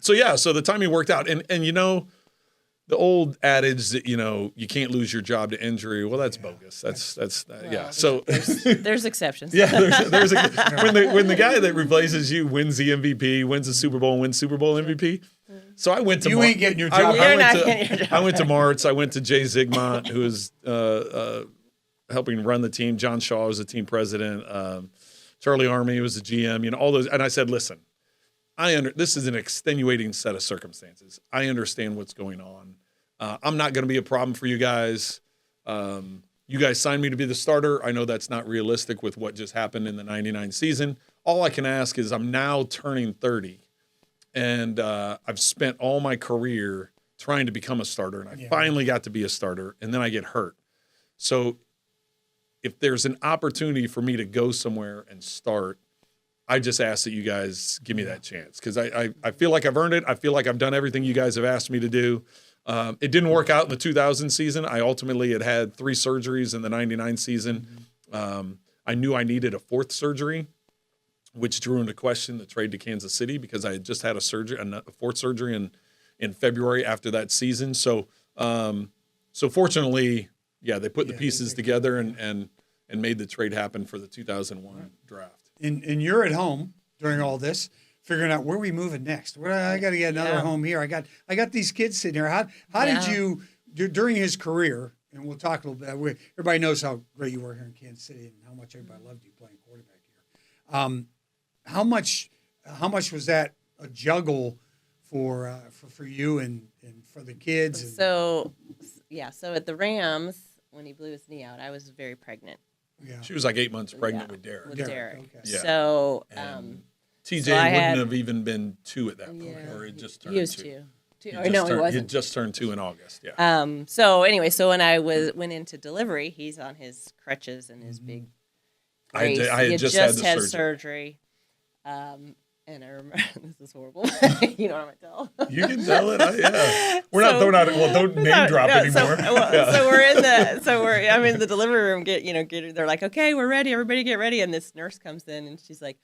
So the timing worked out. And the old adage that, you can't lose your job to injury. Well, that's bogus. That's. So there's exceptions. Yeah. There's when the guy that replaces you wins the MVP, wins the Super Bowl and wins Super Bowl MVP. So I went to You ain't getting your job. I went to Martz. I went to Jay Zigmont, who was, helping run the team. John Shaw was the team president. Charlie Army was the GM. All those. And I said, listen, this is an extenuating set of circumstances. I understand what's going on. I'm not going to be a problem for you guys. You guys signed me to be the starter. I know that's not realistic with what just happened in the 99 season. All I can ask is I'm now turning 30, and I've spent all my career trying to become a starter, and I finally got to be a starter, and then I get hurt. So if there's an opportunity for me to go somewhere and start, I just ask that you guys give me that chance because I feel like I've earned it. I feel like I've done everything you guys have asked me to do. It didn't work out in the 2000 season. I ultimately had 3 surgeries in the 99 season. I knew I needed a 4th surgery, which drew into question the trade to Kansas City because I had just had a 4th surgery in February after that season. So fortunately, they put the pieces together and made the trade happen for the 2001 draft. And you're at home during all this, figuring out where we moving next. I got to get another home here. I got these kids sitting here. How did you during his career? And we'll talk a little bit. Everybody knows how great you were here in Kansas City and how much everybody loved you playing quarterback here. How much was that a juggle for you and for the kids? So at the Rams, when he blew his knee out, I was very pregnant. Yeah. She was like 8 months pregnant with Derek. Derek. Okay. Yeah. So TJ So I wouldn't had- have even been 2 at that point, Yeah. or he just turned He was 2. 2. He Or just no, he turned- wasn't. just turned 2 in August. Yeah. So anyway, so when I went into delivery, he's on his crutches and his big I brace. had He just had had the surgery. And I remember this is horrible. You know what I'm gonna tell. You can tell it. Yeah. We're not throwing out. Well, don't name drop anymore. So I'm in the delivery room. They're like, okay, we're ready. Everybody get ready. And this nurse comes in and she's like,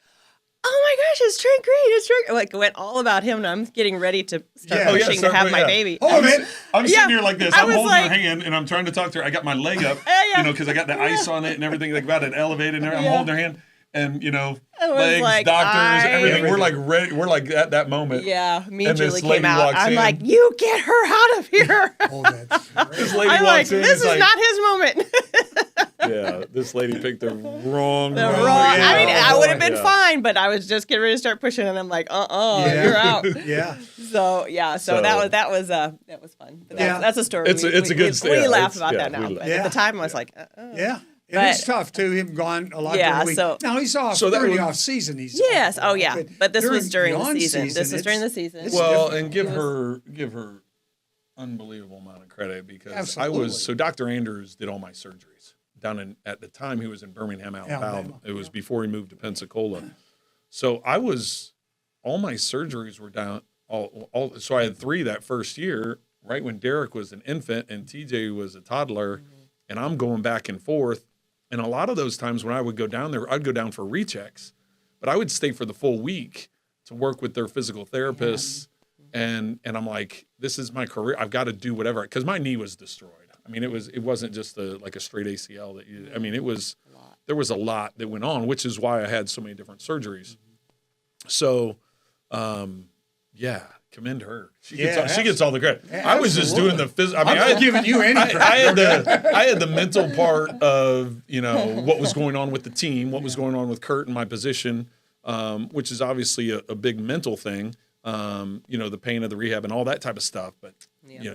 oh my gosh, it's Trent Green. It's Trent. Like, it went all about him, and I'm getting ready to start pushing to have my baby. Hold it. I'm sitting here like this. I I'm was holding like- her hand, and I'm trying to talk to her. I got my leg up, Yeah. because I got the ice on it and everything. Like about it elevated and everything. I'm Yeah. holding her hand, and I was legs, like, doctors, everything. We're like ready. We're like at that moment. Yeah, me And and this Julie lady came out. walks I'm in. like, you get her out of here. Oh, that's great. This lady I'm walks like, in. this it's is like, not his moment. Yeah, this lady picked the wrong. The moment. wrong. yeah. I mean, I would have been Yeah. fine, but I was just getting ready to start pushing, and I'm like, Yeah. you're out. Yeah. So So- that was fun. But Yeah. that's a story. It's a good story. We Yeah, laugh it's- about yeah, that now. we But laugh. at the time, I was like, Yeah. It But- is tough too. Him gone a lot Yeah, during the week. so- Now he's off So that during the was- off season. He's Yes. off, Oh yeah. But this was during the on-season, season. This was during the it's- season. it's Well, different. and give It her unbelievable amount of credit because Absolutely. Dr. Andrews did all my surgeries down at the time he was in Birmingham, Alabama. Alabama, It was before he moved to Pensacola. So all my surgeries were down so I had 3 that first year, right when Derek was an infant and TJ was a toddler, and I'm going back and forth. And a lot of those times when I would go down there, I'd go down for rechecks, but I would stay for the full week to work with their physical therapists. And I'm like, this is my career. I've got to do whatever, because my knee was destroyed. I mean, it wasn't just like a straight ACL there was a lot that went on, which is why I had so many different surgeries. So, yeah, commend her. She gets all the credit. I was just doing the physical. I mean, I'm not giving you any credit. I had the mental part of, what was going on with the team, what was going on with Kurt and my position, which is obviously a big mental thing. The pain of the rehab and all that type of stuff. But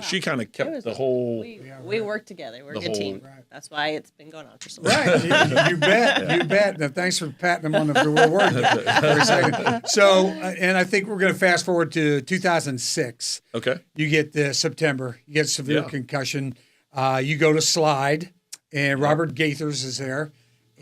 she kind of kept the whole. We work together. We're a good team. Right. That's why it's been going on for so long. Right, you bet, you bet. Now, thanks for patting him on the word for a second. So, and I think we're going to fast forward to 2006. Okay. You get September. You get severe Yeah. concussion. You go to Slide, and Robert Gaithers is there,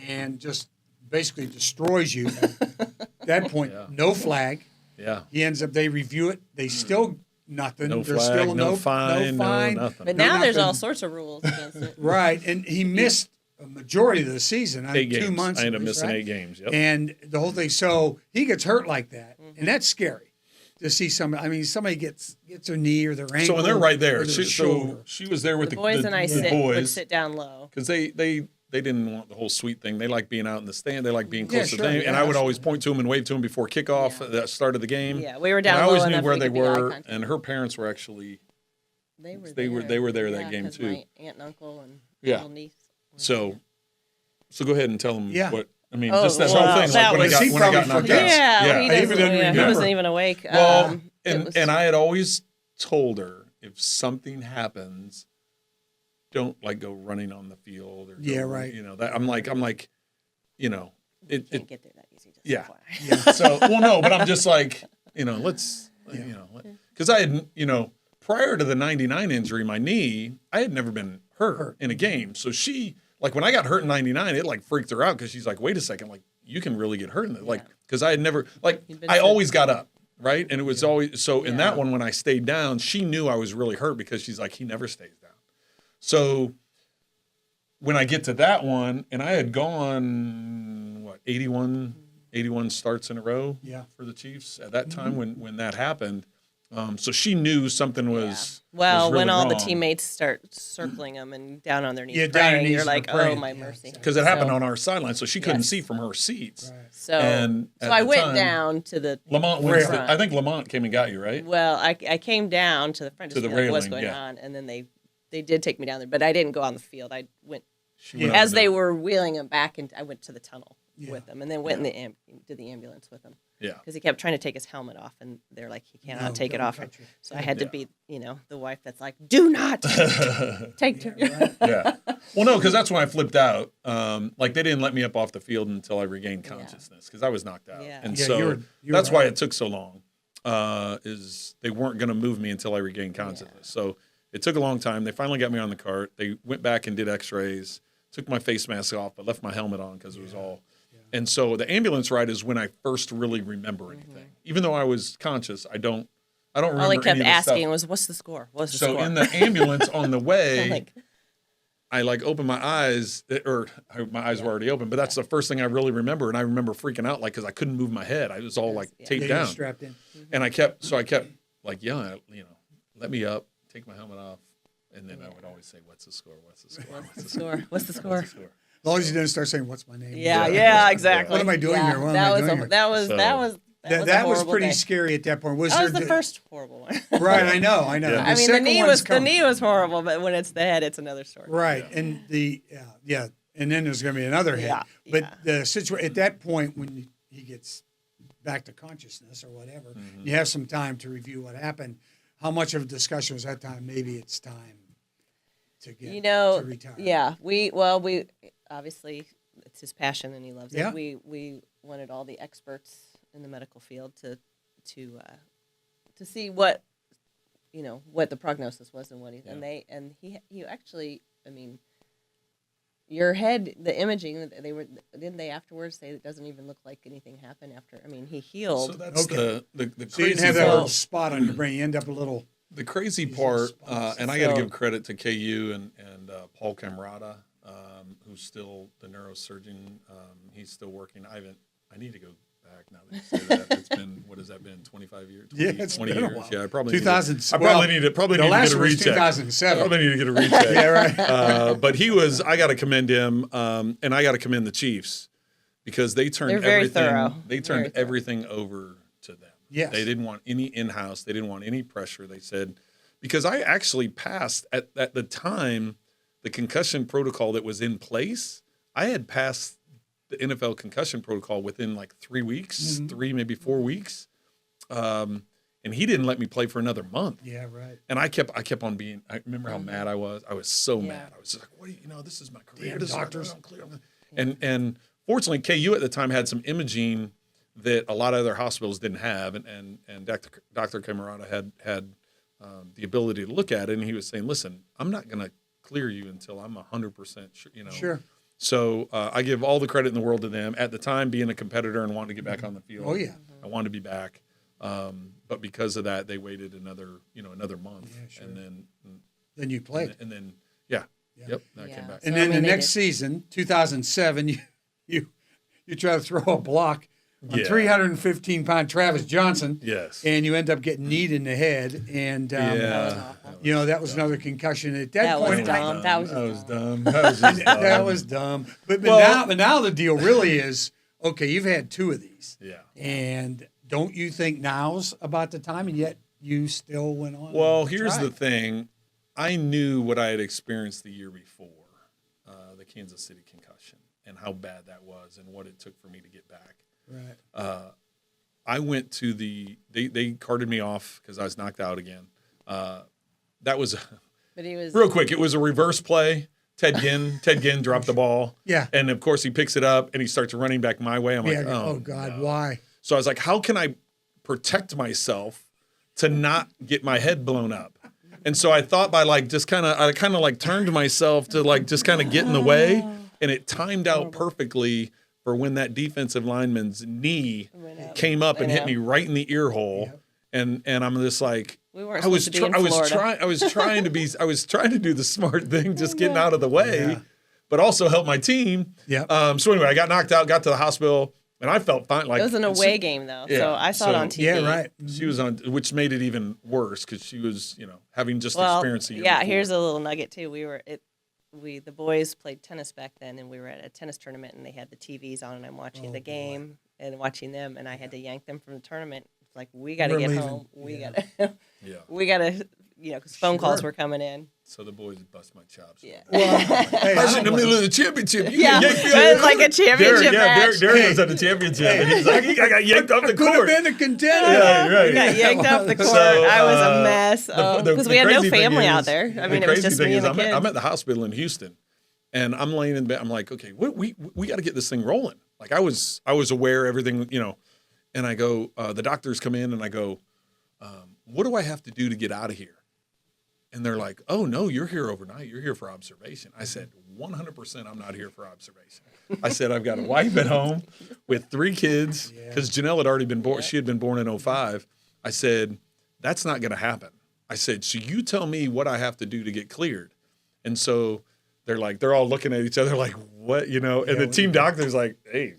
and just basically destroys you. At that point, no flag. Yeah. He ends up. They review it. They still nothing. No There's flag, still no fine, no nothing. But no now there's all nothing. sorts of rules against it. Right, and he missed a majority of the season. 8 2 games. months. I ended up at least, missing right? 8 games. Yep. And the whole thing. So he gets hurt like that, and that's scary to see somebody. I mean, somebody gets their knee or their ankle. So and they're right there. or their So shoulder. she was there with The boys and I would boys sit down low. because they didn't want the whole suite thing. They like being out in the stand. They like being Yeah, close to sure. them. Yeah, And I would always absolutely. point to them and wave to them before kickoff at the start of the game. Yeah, we were And down I low always knew enough where we they could be eye were, contact. and her parents were actually They were there that Yeah, game 'cause too. My aunt and uncle and Yeah. little niece. were So go ahead and tell them Yeah. what I mean. Oh, just that well, whole thing, that like when I was- got He when I got probably knocked out. forgets. Yeah, Yeah. he, I even doesn't, didn't he remember. wasn't even awake. Well, it was- and I had always told her if something happens, don't like go running on the field or Yeah, go, right. That I'm like can't it get there that easy. Just yeah. FYI. So no, but I'm just like let's because I had prior to the 99 injury, my knee, I had never been hurt in a game. So she like when I got hurt in 99, it like freaked her out because she's like, wait a second, like you can really get hurt in it, like because I had never like You'd been I sick. always got up. Right. And it was always so in that Yeah. one, when I stayed down, she knew I was really hurt because she's like, he never stays down. So when I get to that one, and I had gone, 81 starts in a row for the Chiefs at that time when that happened. So she knew something was Well, was really when all the wrong. teammates start circling them and down on their knees Yeah, down on praying, knees you're and like, praying. oh, my Yeah, mercy. exactly. Because it happened So- on our sideline, so she couldn't Yes. see from her seats. Right. So, And so at I the went time- down to the Lamont Rail. wins. I think Lamont came and got you, right? well, I came down to the front To to the see like, what's railing, going yeah. on, and then they did take me down there, but I didn't go on the field. I went She went as up they there. were wheeling him back, and I went to the tunnel Yeah. with them, and then went in did the ambulance with them. Yeah. Because he kept trying to take his helmet off, and they're like, he cannot No, take it don't off. touch it. So I had to be, the wife that's like, do not take it. Right. Yeah. Well, no, because that's when I flipped out. Like they didn't let me up off the field until I regained consciousness because I was knocked out. Yeah. And Yeah, so you were that's why right. it took so long. Is they weren't going to move me until I regained consciousness. So it took a long time. They finally got me on the cart. They went back and did X-rays. Took my face mask off, but left my helmet on because it was all. And so the ambulance ride is when I first really remember anything. Even though I was conscious, I don't remember. All he kept any of the asking stuff. was, what's the score? What's the So score? in the ambulance on the way, like, I opened my eyes, my eyes were already open, but that's the first thing I really remember. And I remember freaking out, because I couldn't move my head. I was all taped Yeah, down. you're strapped in. And I kept yelling, let me up, take my helmet off. And then I would always say, what's the score? What's the score? what's the score? What's the score? As long as you didn't start saying, "What's my name?" Yeah, exactly. What am I doing here? What am I doing here? That was a That was horrible pretty day. scary at that point. That was the first horrible one. Right, I know. Yeah. The I mean, the second knee one's was coming. horrible, but when it's the head, it's another story. Right, and and then there's going to be another hit. Yeah, But yeah. the situation at that point, when he gets back to consciousness or whatever, you have some time to review what happened. How much of a discussion was that time? Maybe it's time to get to retire. Yeah, we obviously it's his passion and he loves Yeah. it. We wanted all the experts in the medical field to see what what the prognosis was and what he actually, I mean, your head, the imaging, didn't they afterwards say it doesn't even look like anything happened after? I mean, he healed. So that's Okay. the So you crazy didn't have that part. little spot on your brain. You end up a little. The crazy Easy part, response. and I got to So- give credit to KU and Paul Camerata, who's still the neurosurgeon. He's still working. I need to go back now that you say that. It's been, what has that been, 25 years? 20, Yeah, it's 20 been a years. while. Yeah, I probably 2000. need to, I probably need to The get last a one was recheck. 2007. Probably need to get a recheck. Yeah, right. But I got to commend him, and I got to commend the Chiefs because they turned They're very everything. thorough. They Very turned thorough. everything over to them. Yes. They didn't want any in-house. They didn't want any pressure. They said, because I actually passed at the time, the concussion protocol that was in place. I had passed the NFL concussion protocol within 3 weeks, 3 maybe 4 weeks, and he didn't let me play for another month. Yeah, right. And I kept on being. I remember how mad I was. I was so mad. I was just like, "What? This is my career. Damn This is my doctors." career. And fortunately, KU at the time had some imaging that a lot of other hospitals didn't have, and Dr. Camerata had the ability to look at it, and he was saying, "Listen, I'm not going to clear you until I'm 100% sure." Sure. So I give all the credit in the world to them. At the time, being a competitor and wanting to get back on the field, Oh, yeah. I wanted to be back. But because of that, they waited another month, Yeah, sure. and then Then you played. and then Yeah. yep, I came back. And So, then I mean, the they next did. season, 2007, you try to throw a block on Yeah. 315-pound Travis Johnson. Yes. And you end up getting kneed in the head. And, Yeah. that was another concussion. At that, That was point, dumb. That was dumb. That was just dumb. that was dumb. But Well- now the deal really is, okay, you've had 2 of these. Yeah. And don't you think now's about the time? And yet you still went on. Well, and here's tried. the thing. I knew what I had experienced the year before, the Kansas City concussion, and how bad that was and what it took for me to get back. Right. I went to they carted me off because I was knocked out again. That was But he was real quick. It was a reverse play. Ted Ginn dropped the ball. Yeah. And of course he picks it up and he starts running back my way. I'm like, Yeah, oh God, no. why? So I was like, how can I protect myself to not get my head blown up? And so I thought by I kind of turned myself to just kind of get in the way, and it timed out perfectly for when that defensive lineman's knee came up and hit me right in the ear hole. And I'm just like, We weren't I was supposed to be in I was Florida. trying I was trying to do the smart thing, just getting out of the way, but also help my team. Yeah. So anyway, I got knocked out, got to the hospital, and I felt fine. it was an away game though, Yeah, so I saw it so- on TV. Yeah, right. She was on, which made it even worse because she was, having just experienced the year before. here's a little nugget too. The boys played tennis back then, and we were at a tennis tournament, and they had the TVs on, and I'm watching the game and watching them, and I had to yank them from the tournament. It's like we got to We're get leaving. home. We Yeah. got to Yeah. we got to because phone calls were coming in. So the boys bust my chops. Yeah. Well, hey, I was in the middle of the championship. You Yeah, yanked me it was off. like a championship match. Derek was at the championship, and he's like, I got yanked off the could have court. been a contender. Yeah, right. We got yanked off the court. So, I was a mess. Because we had no crazy thing family out is- there. I mean, the it was crazy just thing me is and the kids. I'm at the hospital in Houston, and I'm laying in bed. I'm like, okay, we got to get this thing rolling. Like I was aware of everything, and I go, the doctors come in, and I go, what do I have to do to get out of here? And they're like, oh, no, you're here overnight. You're here for observation. I said, 100% I'm not here for observation. I said, I've got a wife at home with 3 kids because Janelle had already been born. She had been born in 2005. I said, that's not going to happen. I said, so you tell me what I have to do to get cleared. And so they're all looking at each other like, what, and the team doctor's like, hey,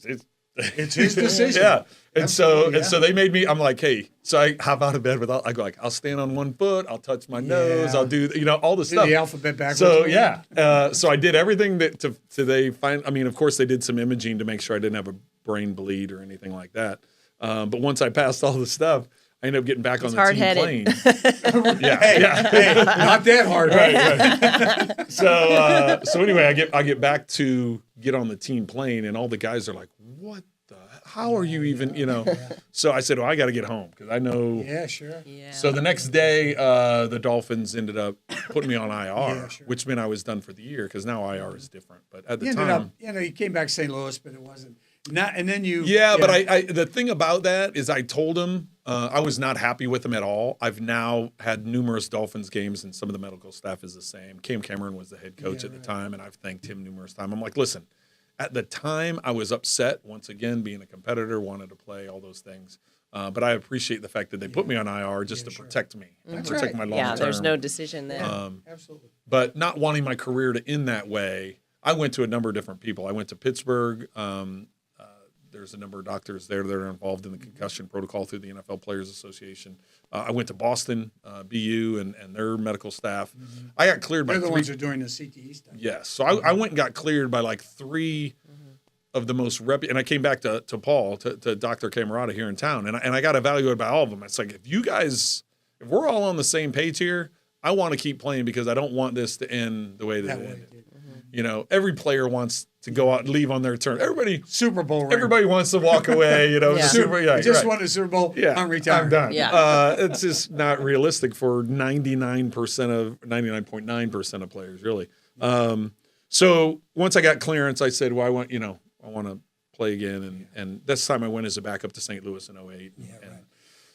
It's his decision. Yeah. And so Absolutely, so they made me, I'm like, hey, so I hop out of bed I go like, I'll stand on one foot, I'll touch my nose, I'll do, all the stuff. The alphabet backwards. So so I did everything that to they find, I mean, of course they did some imaging to make sure I didn't have a brain bleed or anything like that. But once I passed all the stuff, I ended up getting back on the team plane. Hey, not that hard. Right. So anyway, I get back to get on the team plane, and all the guys are like, "What the? How are you even?" So I said, "Well, I got to get home because I know." Yeah, sure. Yeah. So the next day, the Dolphins ended up putting me on IR, Yeah, sure. which meant I was done for the year because now IR is different. But at the You time, ended up, you came back to St. Louis, but it wasn't. Not, and then you. yeah, but I the thing about that is I told him I was not happy with him at all. I've now had numerous Dolphins games, and some of the medical staff is the same. Cam Cameron was the head coach at the time, and I've thanked him numerous times. I'm like, listen, at the time I was upset, once again, being a competitor, wanted to play, all those things. But I appreciate the fact that they put me on IR just to protect me, and protect my long term. Yeah, there's no decision there. Absolutely. But not wanting my career to end that way, I went to a number of different people. I went to Pittsburgh. There's a number of doctors there that are involved in the concussion protocol through the NFL Players Association. I went to Boston, BU, and their medical staff. I got cleared by They're the 3. ones who are doing the CTE stuff. Yes. So I went and got cleared by like 3 of the most and I came back to Paul, to Dr. Camerata here in town, and I got evaluated by all of them. It's like, if we're all on the same page here, I want to keep playing because I don't want this to end the way that it ended. Every player wants to go out and leave on their terms. Everybody Super Bowl ring. Everybody wants to walk away, Just won a Super Bowl. Yeah, I'm retired. I'm done. Yeah. It's just not realistic for 99.9% of players, really. So once I got clearance, I said, well, I want to play again, and this time I went as a backup to St. Louis in 2008. Yeah, right.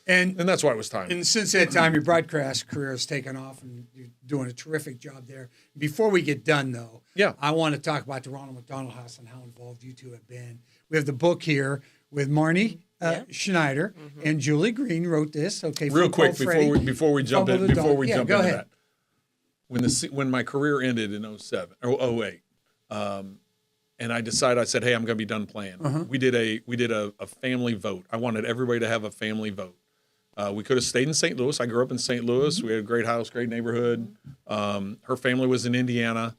And that's why it was time. And since that time, your broadcast career has taken off, and you're doing a terrific job there. Before we get done, though, I want to talk about the Ronald McDonald House and how involved you two have been. We have the book here with Marnie Schneider and Julie Green wrote this. Okay, real quick before we jump into that. When my career ended in 2007 or 2008, and I said, hey, I'm going to be done playing. We did a family vote. I wanted everybody to have a family vote. We could have stayed in St. Louis. I grew up in St. Louis. We had a great house, great neighborhood. Her family was in Indiana.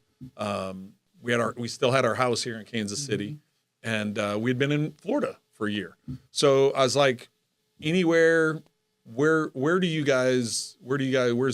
We still had our house here in Kansas City, and we'd been in Florida for a year. So I was like, anywhere, where's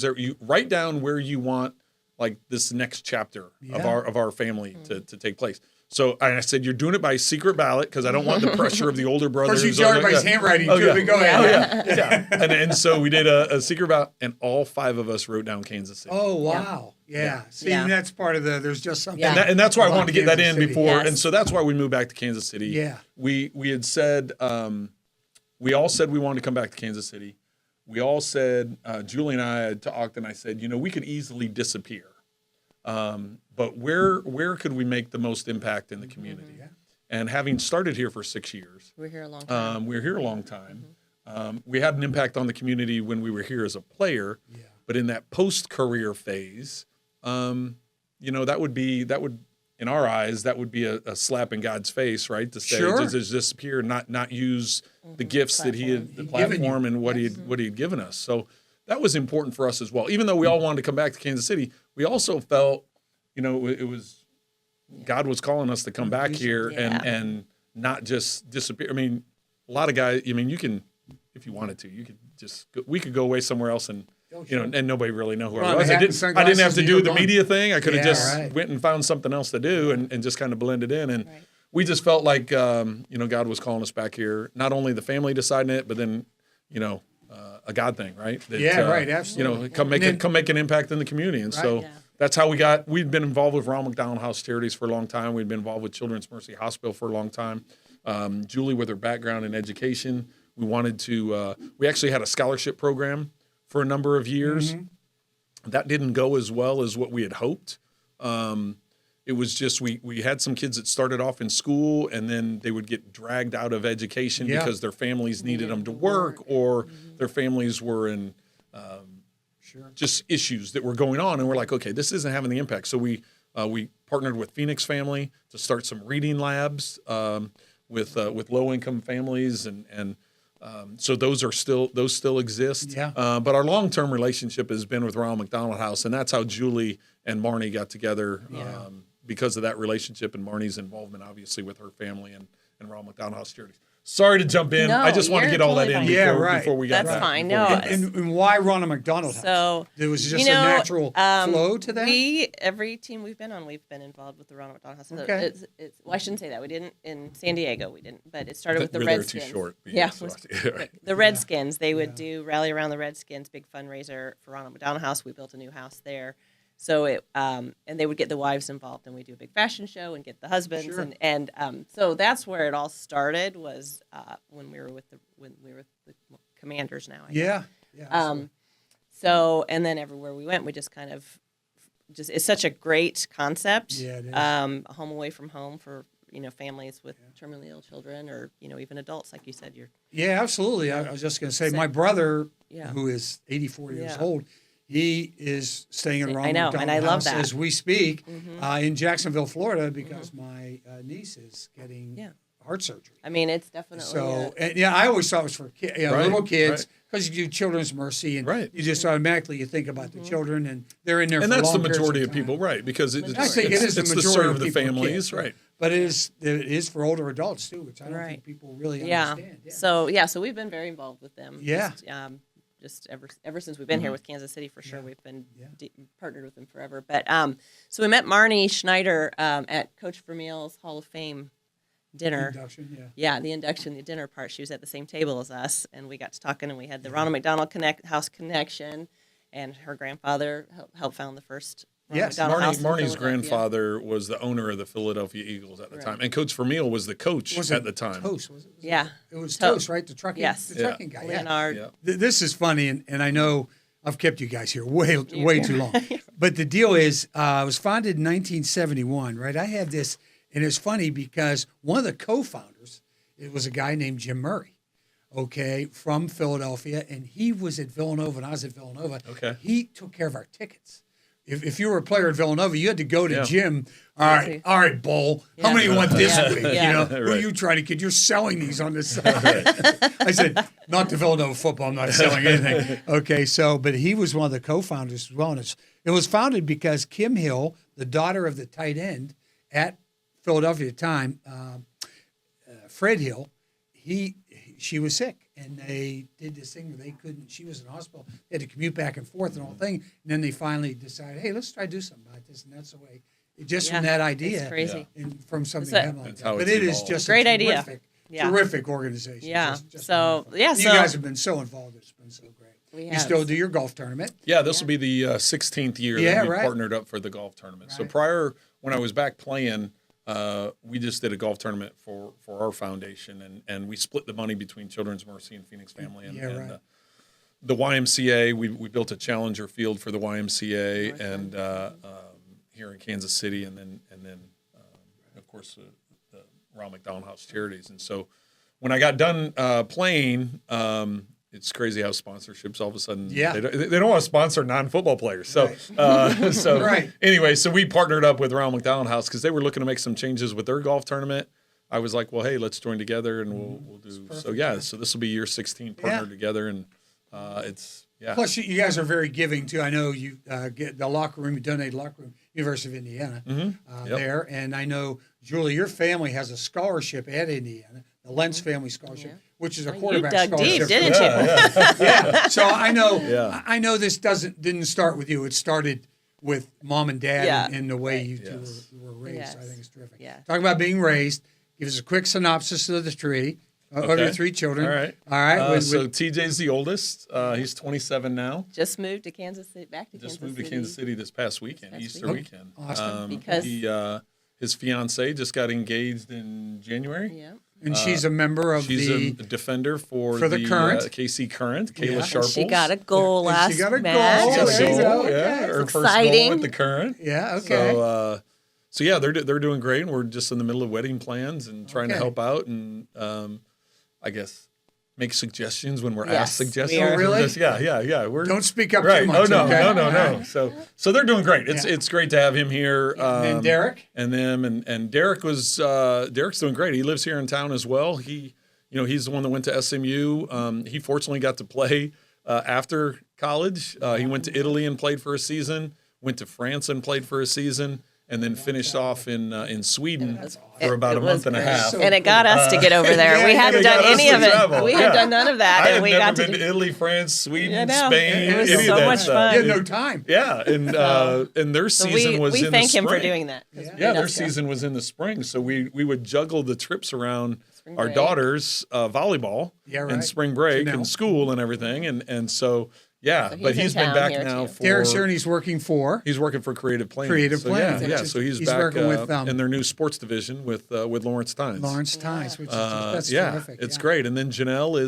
there? You write down where you want like this next chapter of our family to take place. So I said, you're doing it by secret ballot because I don't want the pressure of the older brothers. Of course, you everybody's handwriting, too. Yeah. Go ahead. Yeah. And so we did a secret ballot, and all 5 of us wrote down Kansas City. Oh, wow. Yeah. See, that's part of there's just something. Yeah. And that's why I wanted to get that in Kansas City. before. Yes. And so that's why we moved back to Kansas City. Yeah. We had said, we all said we wanted to come back to Kansas City. We all said, Julie and I had talked, and I said, we could easily disappear. But where could we make the most impact in the community? And having started here for 6 years, We're here a long time. We had an impact on the community when we were here as a player, but in that post-career phase, that would in our eyes that would be a slap in God's face, right? To say just disappear, not use the gifts that the platform and what he had given us. So that was important for us as well. Even though we all wanted to come back to Kansas City, we also felt, it was God was calling us to come back here and not just disappear. I mean, a lot of guys. I mean, you can, if you wanted to, you could we could go away somewhere else and and nobody really know who Well, I was. the hat and I sunglasses didn't have to and do you the were gone. media thing. I could have Yeah, just right. went and found something else to do and just kind of blended in. And Right. we just felt like, God was calling us back here. Not only the family deciding it, but then, a God thing, right? That, Right, absolutely. Come make an impact in the community. And so Yeah. that's how we'd been involved with Ronald McDonald House Charities for a long time. We'd been involved with Children's Mercy Hospital for a long time. Julie, with her background in education, we wanted to, we actually had a scholarship program for a number of years. That didn't go as well as what we had hoped. It was just we had some kids that started off in school and then they would get dragged out of education because their families needed them to work or their families were in just issues that were going on. And we're like, okay, this isn't having the impact. So we partnered with Phoenix Family to start some reading labs with low-income families and so those still exist. Yeah. But our long-term relationship has been with Ronald McDonald House, and that's how Julie and Marnie got together because of that relationship and Marnie's involvement, obviously, with her family and Ronald McDonald House Charities. Sorry to jump in. No, I just want to you're get all totally that in fine. Yeah, right. before we got That's back. fine. before we No, got back. And why Ronald McDonald House? So There was just a natural flow to that? Every team we've been on, we've been involved with the Ronald McDonald House. So Okay. Well, I shouldn't say that. We didn't in San Diego. We didn't, but it started with the We're there Redskins. too short. Yeah, So- quick. The Redskins. They would do rally around the Redskins, big fundraiser for Ronald McDonald House. We built a new house there. So and they would get the wives involved, and we do a big fashion show and get the husbands, Sure. and so that's where it all started. Was when we were with the Commanders now. I guess. Yeah. So and then everywhere we went, we just kind of it's such a great concept. Yeah, it is. A home away from home for families with terminally ill children or even adults, like you said. Yeah, absolutely. I was just going to say, my brother, Yeah. who is 84 years Yeah. old, he is staying in I Ronald know, McDonald and I love House that. as we speak in Jacksonville, Florida, because my niece is getting Yeah. heart surgery. I mean, it's definitely So, and I always thought it was for Right, little kids right. because you do Children's Mercy, and Right. you just automatically you think about the children, and they're in there. And for that's the long periods majority of time. people, right? Because it's I think it is the it's to majority serve of the people and families, kids, right? But it is for older adults too, which I don't Right. think people really yeah. understand. So we've been very involved with them. Yeah. Just ever since we've been here with Kansas City, for sure, we've been Yeah. partnered with them forever. But so we met Marnie Schneider at Coach Vermeil's Hall of Fame dinner. Induction, yeah. Yeah, the induction, the dinner part. She was at the same table as us, and we got to talking, and we had the Ronald McDonald House connection, and her grandfather helped found the first Ronald Yes, McDonald House in Marnie's Philadelphia. grandfather was the owner of the Philadelphia Eagles at the time, and Coach Vermeil was the coach Was at it the time. Toast? Was it? Yeah. It was To- Toast, right? The trucking, Yes. the trucking guy. Yeah. Leonard. Yeah. This is funny, and I know I've kept you guys here way too long. But the deal is, it was founded in 1971, right? I have this, and it's funny because one of the co-founders, it was a guy named Jim Murray, okay, from Philadelphia, and he was at Villanova, and I was at Villanova. Okay. He took care of our tickets. If you were a player at Villanova, you had to go to Yeah. Jim. All right, Bull. How Yeah. many you want this Yeah. week? Yeah. You know, who are Right. you trying to kid? You're selling these on the side. I said, not the Villanova football. I'm not selling anything. Okay, so, but he was one of the co-founders as well. And it was founded because Kim Hill, the daughter of the tight end at Philadelphia at the time, Fred Hill, she was sick. And they did this thing where they couldn't, she was in the hospital, they had to commute back and forth and all the thing. And then they finally decided, hey, let's try to do something about this. And that's the way, just from Yeah, that idea. it's crazy. And from something So- happening like That's that. how But it's it is evolved. just Great a idea. terrific, Yeah. terrific organization. Yeah. Just So, wonderful. yeah, You so- guys have been so involved. It's been so great. We You have. still do your golf tournament. Yeah, this will be the 16th year Yeah, that we right. partnered up for the golf tournament. So Right. prior, when I was back playing, we just did a golf tournament for our foundation, and we split the money between Children's Mercy and Phoenix Family. And, Yeah, and right. the YMCA, we built a challenger field for the YMCA, and here in Kansas City, and then of course the Ronald McDonald House Charities. And so when I got done playing, it's crazy how sponsorships all of a sudden Yeah. they don't want to sponsor non-football players. So so Right. anyway, so we partnered up with Ronald McDonald House because they were looking to make some changes with their golf tournament. I was like, well, hey, let's join together and we'll do. So yeah, so this will be year 16 partnered together, and it's Plus, you guys are very giving too. I know you get the locker room, you donate locker room, University of Indiana Yep. there, and I know Julie, your family has a scholarship at Indiana, the Lentz family scholarship, which is a You quarterback dug scholarship. deep, didn't you? Yeah. So I know. Yeah. I know this didn't start with you. It started with mom and dad Yeah. and the way Right. you two Yes. were raised. Yes. I think it's terrific. Yes. Talking about being raised, give us a quick synopsis of the tree of your Okay. 3 children. All right. All right. So TJ's the oldest. He's 27 now. Just moved to Kansas City, back to Just Kansas moved City. to Kansas City this past weekend, past Easter weekend. weekend. Awesome. Because- his fiance just got engaged in January. Yeah. And she's a member of She's the. a defender for the Current. KC Current, Yeah. Kayla And Sharples. She got a goal And last she got a match. goal. She got a There you goal, go. yeah. Okay. Her It's first goal exciting. with the Current. Yeah. Okay. So yeah, they're doing great, and we're just in the middle of wedding plans and trying to Okay. help out and I guess make suggestions when we're Yes, asked suggestions. we are. Oh, really? Just- yeah. We're Don't speak up right. too much. Oh no, okay? no. So they're doing great. Yeah. It's great to have him here. And then Derek. and them and Derek was Derek's doing great. He lives here in town as well. He's the one that went to SMU. He fortunately got to play after college. He went to Italy and played for a season. Went to France and played for a season. And then finished off in Sweden for about a month and a half. So And it got us to get over there. Yeah, we hadn't it got done us any to of it. travel. We Yeah. had done none of that, I and had we never got been to. to Italy, France, Sweden, I know. Spain. It was any so of that much stuff. fun. You had no time. Yeah, and their So season was we in thank the him spring. for doing that. 'cause Yeah. we Yeah, got their to- season was in the spring, so we would juggle the trips around Spring our break. daughters' volleyball Yeah, right. and spring break Janelle. and school and everything, and so yeah. So he's but in he's been town back here, now too. for Derek's here and he's working for. He's working for Creative Planning. Creative so Planning, Yeah. which is- So he's he's back working with, in their new sports division with Lawrence Tynes. Lawrence Tynes, which is that's yeah, terrific. it's yeah. great. And then Janelle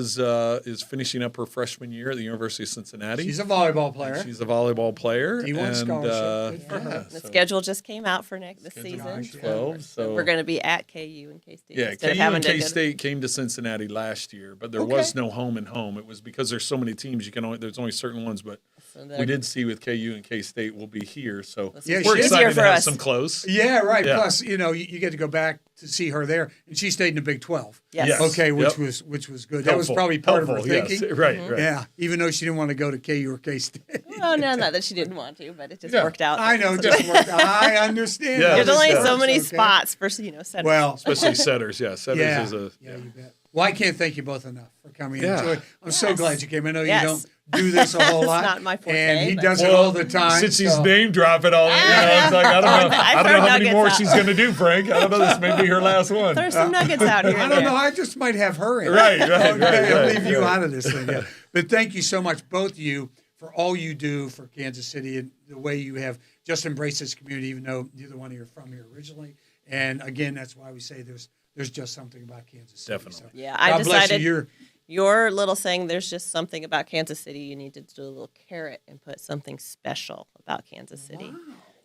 is finishing up her freshman year at the University of Cincinnati. She's a volleyball player. She's a volleyball player. D1 and, scholarship. Good for her. yeah, The so- schedule just came out for this season. March 12, so We're going to be at KU and K-State. yeah, instead of KU having and to go to- K-State came to Cincinnati last year, but there was no home and home. It was because there's so many teams. There's only certain ones, but So they're- we did see with KU and K-State will be here, so Yeah, we're she's excited easier to for have us. some close. Yeah, right. Yeah. Plus, you get to go back to see her there, and she stayed in the Big 12. Yes. Yes. Okay, which Yep. was good. That was Helpful. probably part of her Helpful, yes. thinking. Right. Yeah, even though she didn't want to go to KU or K-State. Well, no, not that she didn't want to, but it just Yeah. worked out. I know, it just worked. I understand. Yeah. how There's this only works, so many okay? spots for centers. Well, Especially setters, yeah. Setters yeah, is a yeah, you bet. Well, I can't thank you both enough for coming. Yeah. in. I'm so Yes. glad you came. I know Yes. you don't do this a whole It's lot. not my forte, and he but- does it all the time. Since she's so- name dropping all, it's like I don't know. I I don't throw know how many nuggets more out. she's going to do, Frank. I don't know. This may be her last one. There's some nuggets out here. I and don't there. know. I just might have her in. Right. Okay, I'll right, leave you right. out of this thing. Yeah. But thank you so much, both of you, for all you do for Kansas City and the way you have just embraced this community, even though neither one of you are from here originally. And again, that's why we say there's just something about Kansas City. Definitely. Yeah, I God bless decided you. your little saying, there's just something about Kansas City. You need to do a little carrot and put something special about Kansas City.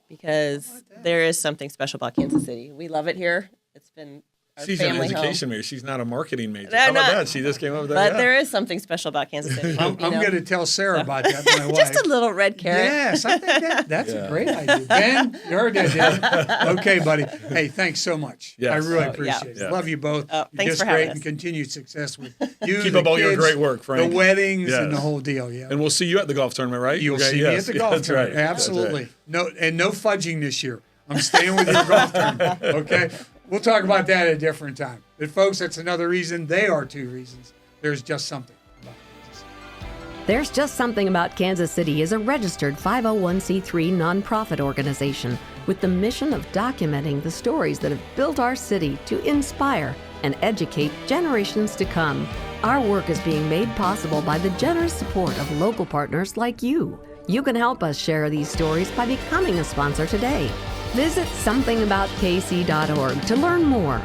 Because there is something special about Kansas City. We love it here. It's been our She's an family education home. major. She's not a marketing major. No, How about no. that? She just came up with that. But yeah. there is something special about Kansas City. I'm you know? going to tell Sarah about that, my wife. Just a little red carrot. Yes, I think that's Yeah. a great idea. Ben, you heard that, didn't you? Okay, buddy. Hey, thanks so much. Yes. I really Oh, appreciate yeah. it. Yeah. Love you both. Oh, You're thanks just for having great us. and continued success with you. Keep the up all your kids, great work, Frank. The weddings and Yes. the whole deal. Yeah. And we'll see you at the golf tournament, right? You'll Okay, see me yes. at the golf That's tournament. right. That's Absolutely. right. No fudging this year. I'm staying with your golf tournament. Okay. We'll talk about that at a different time. But folks, that's another reason. They are two reasons. There's just something about Kansas City. There's Just Something About Kansas City is a registered 501c3 nonprofit organization with the mission of documenting the stories that have built our city to inspire and educate generations to come. Our work is being made possible by the generous support of local partners like you. You can help us share these stories by becoming a sponsor today. Visit somethingaboutKC.org to learn more.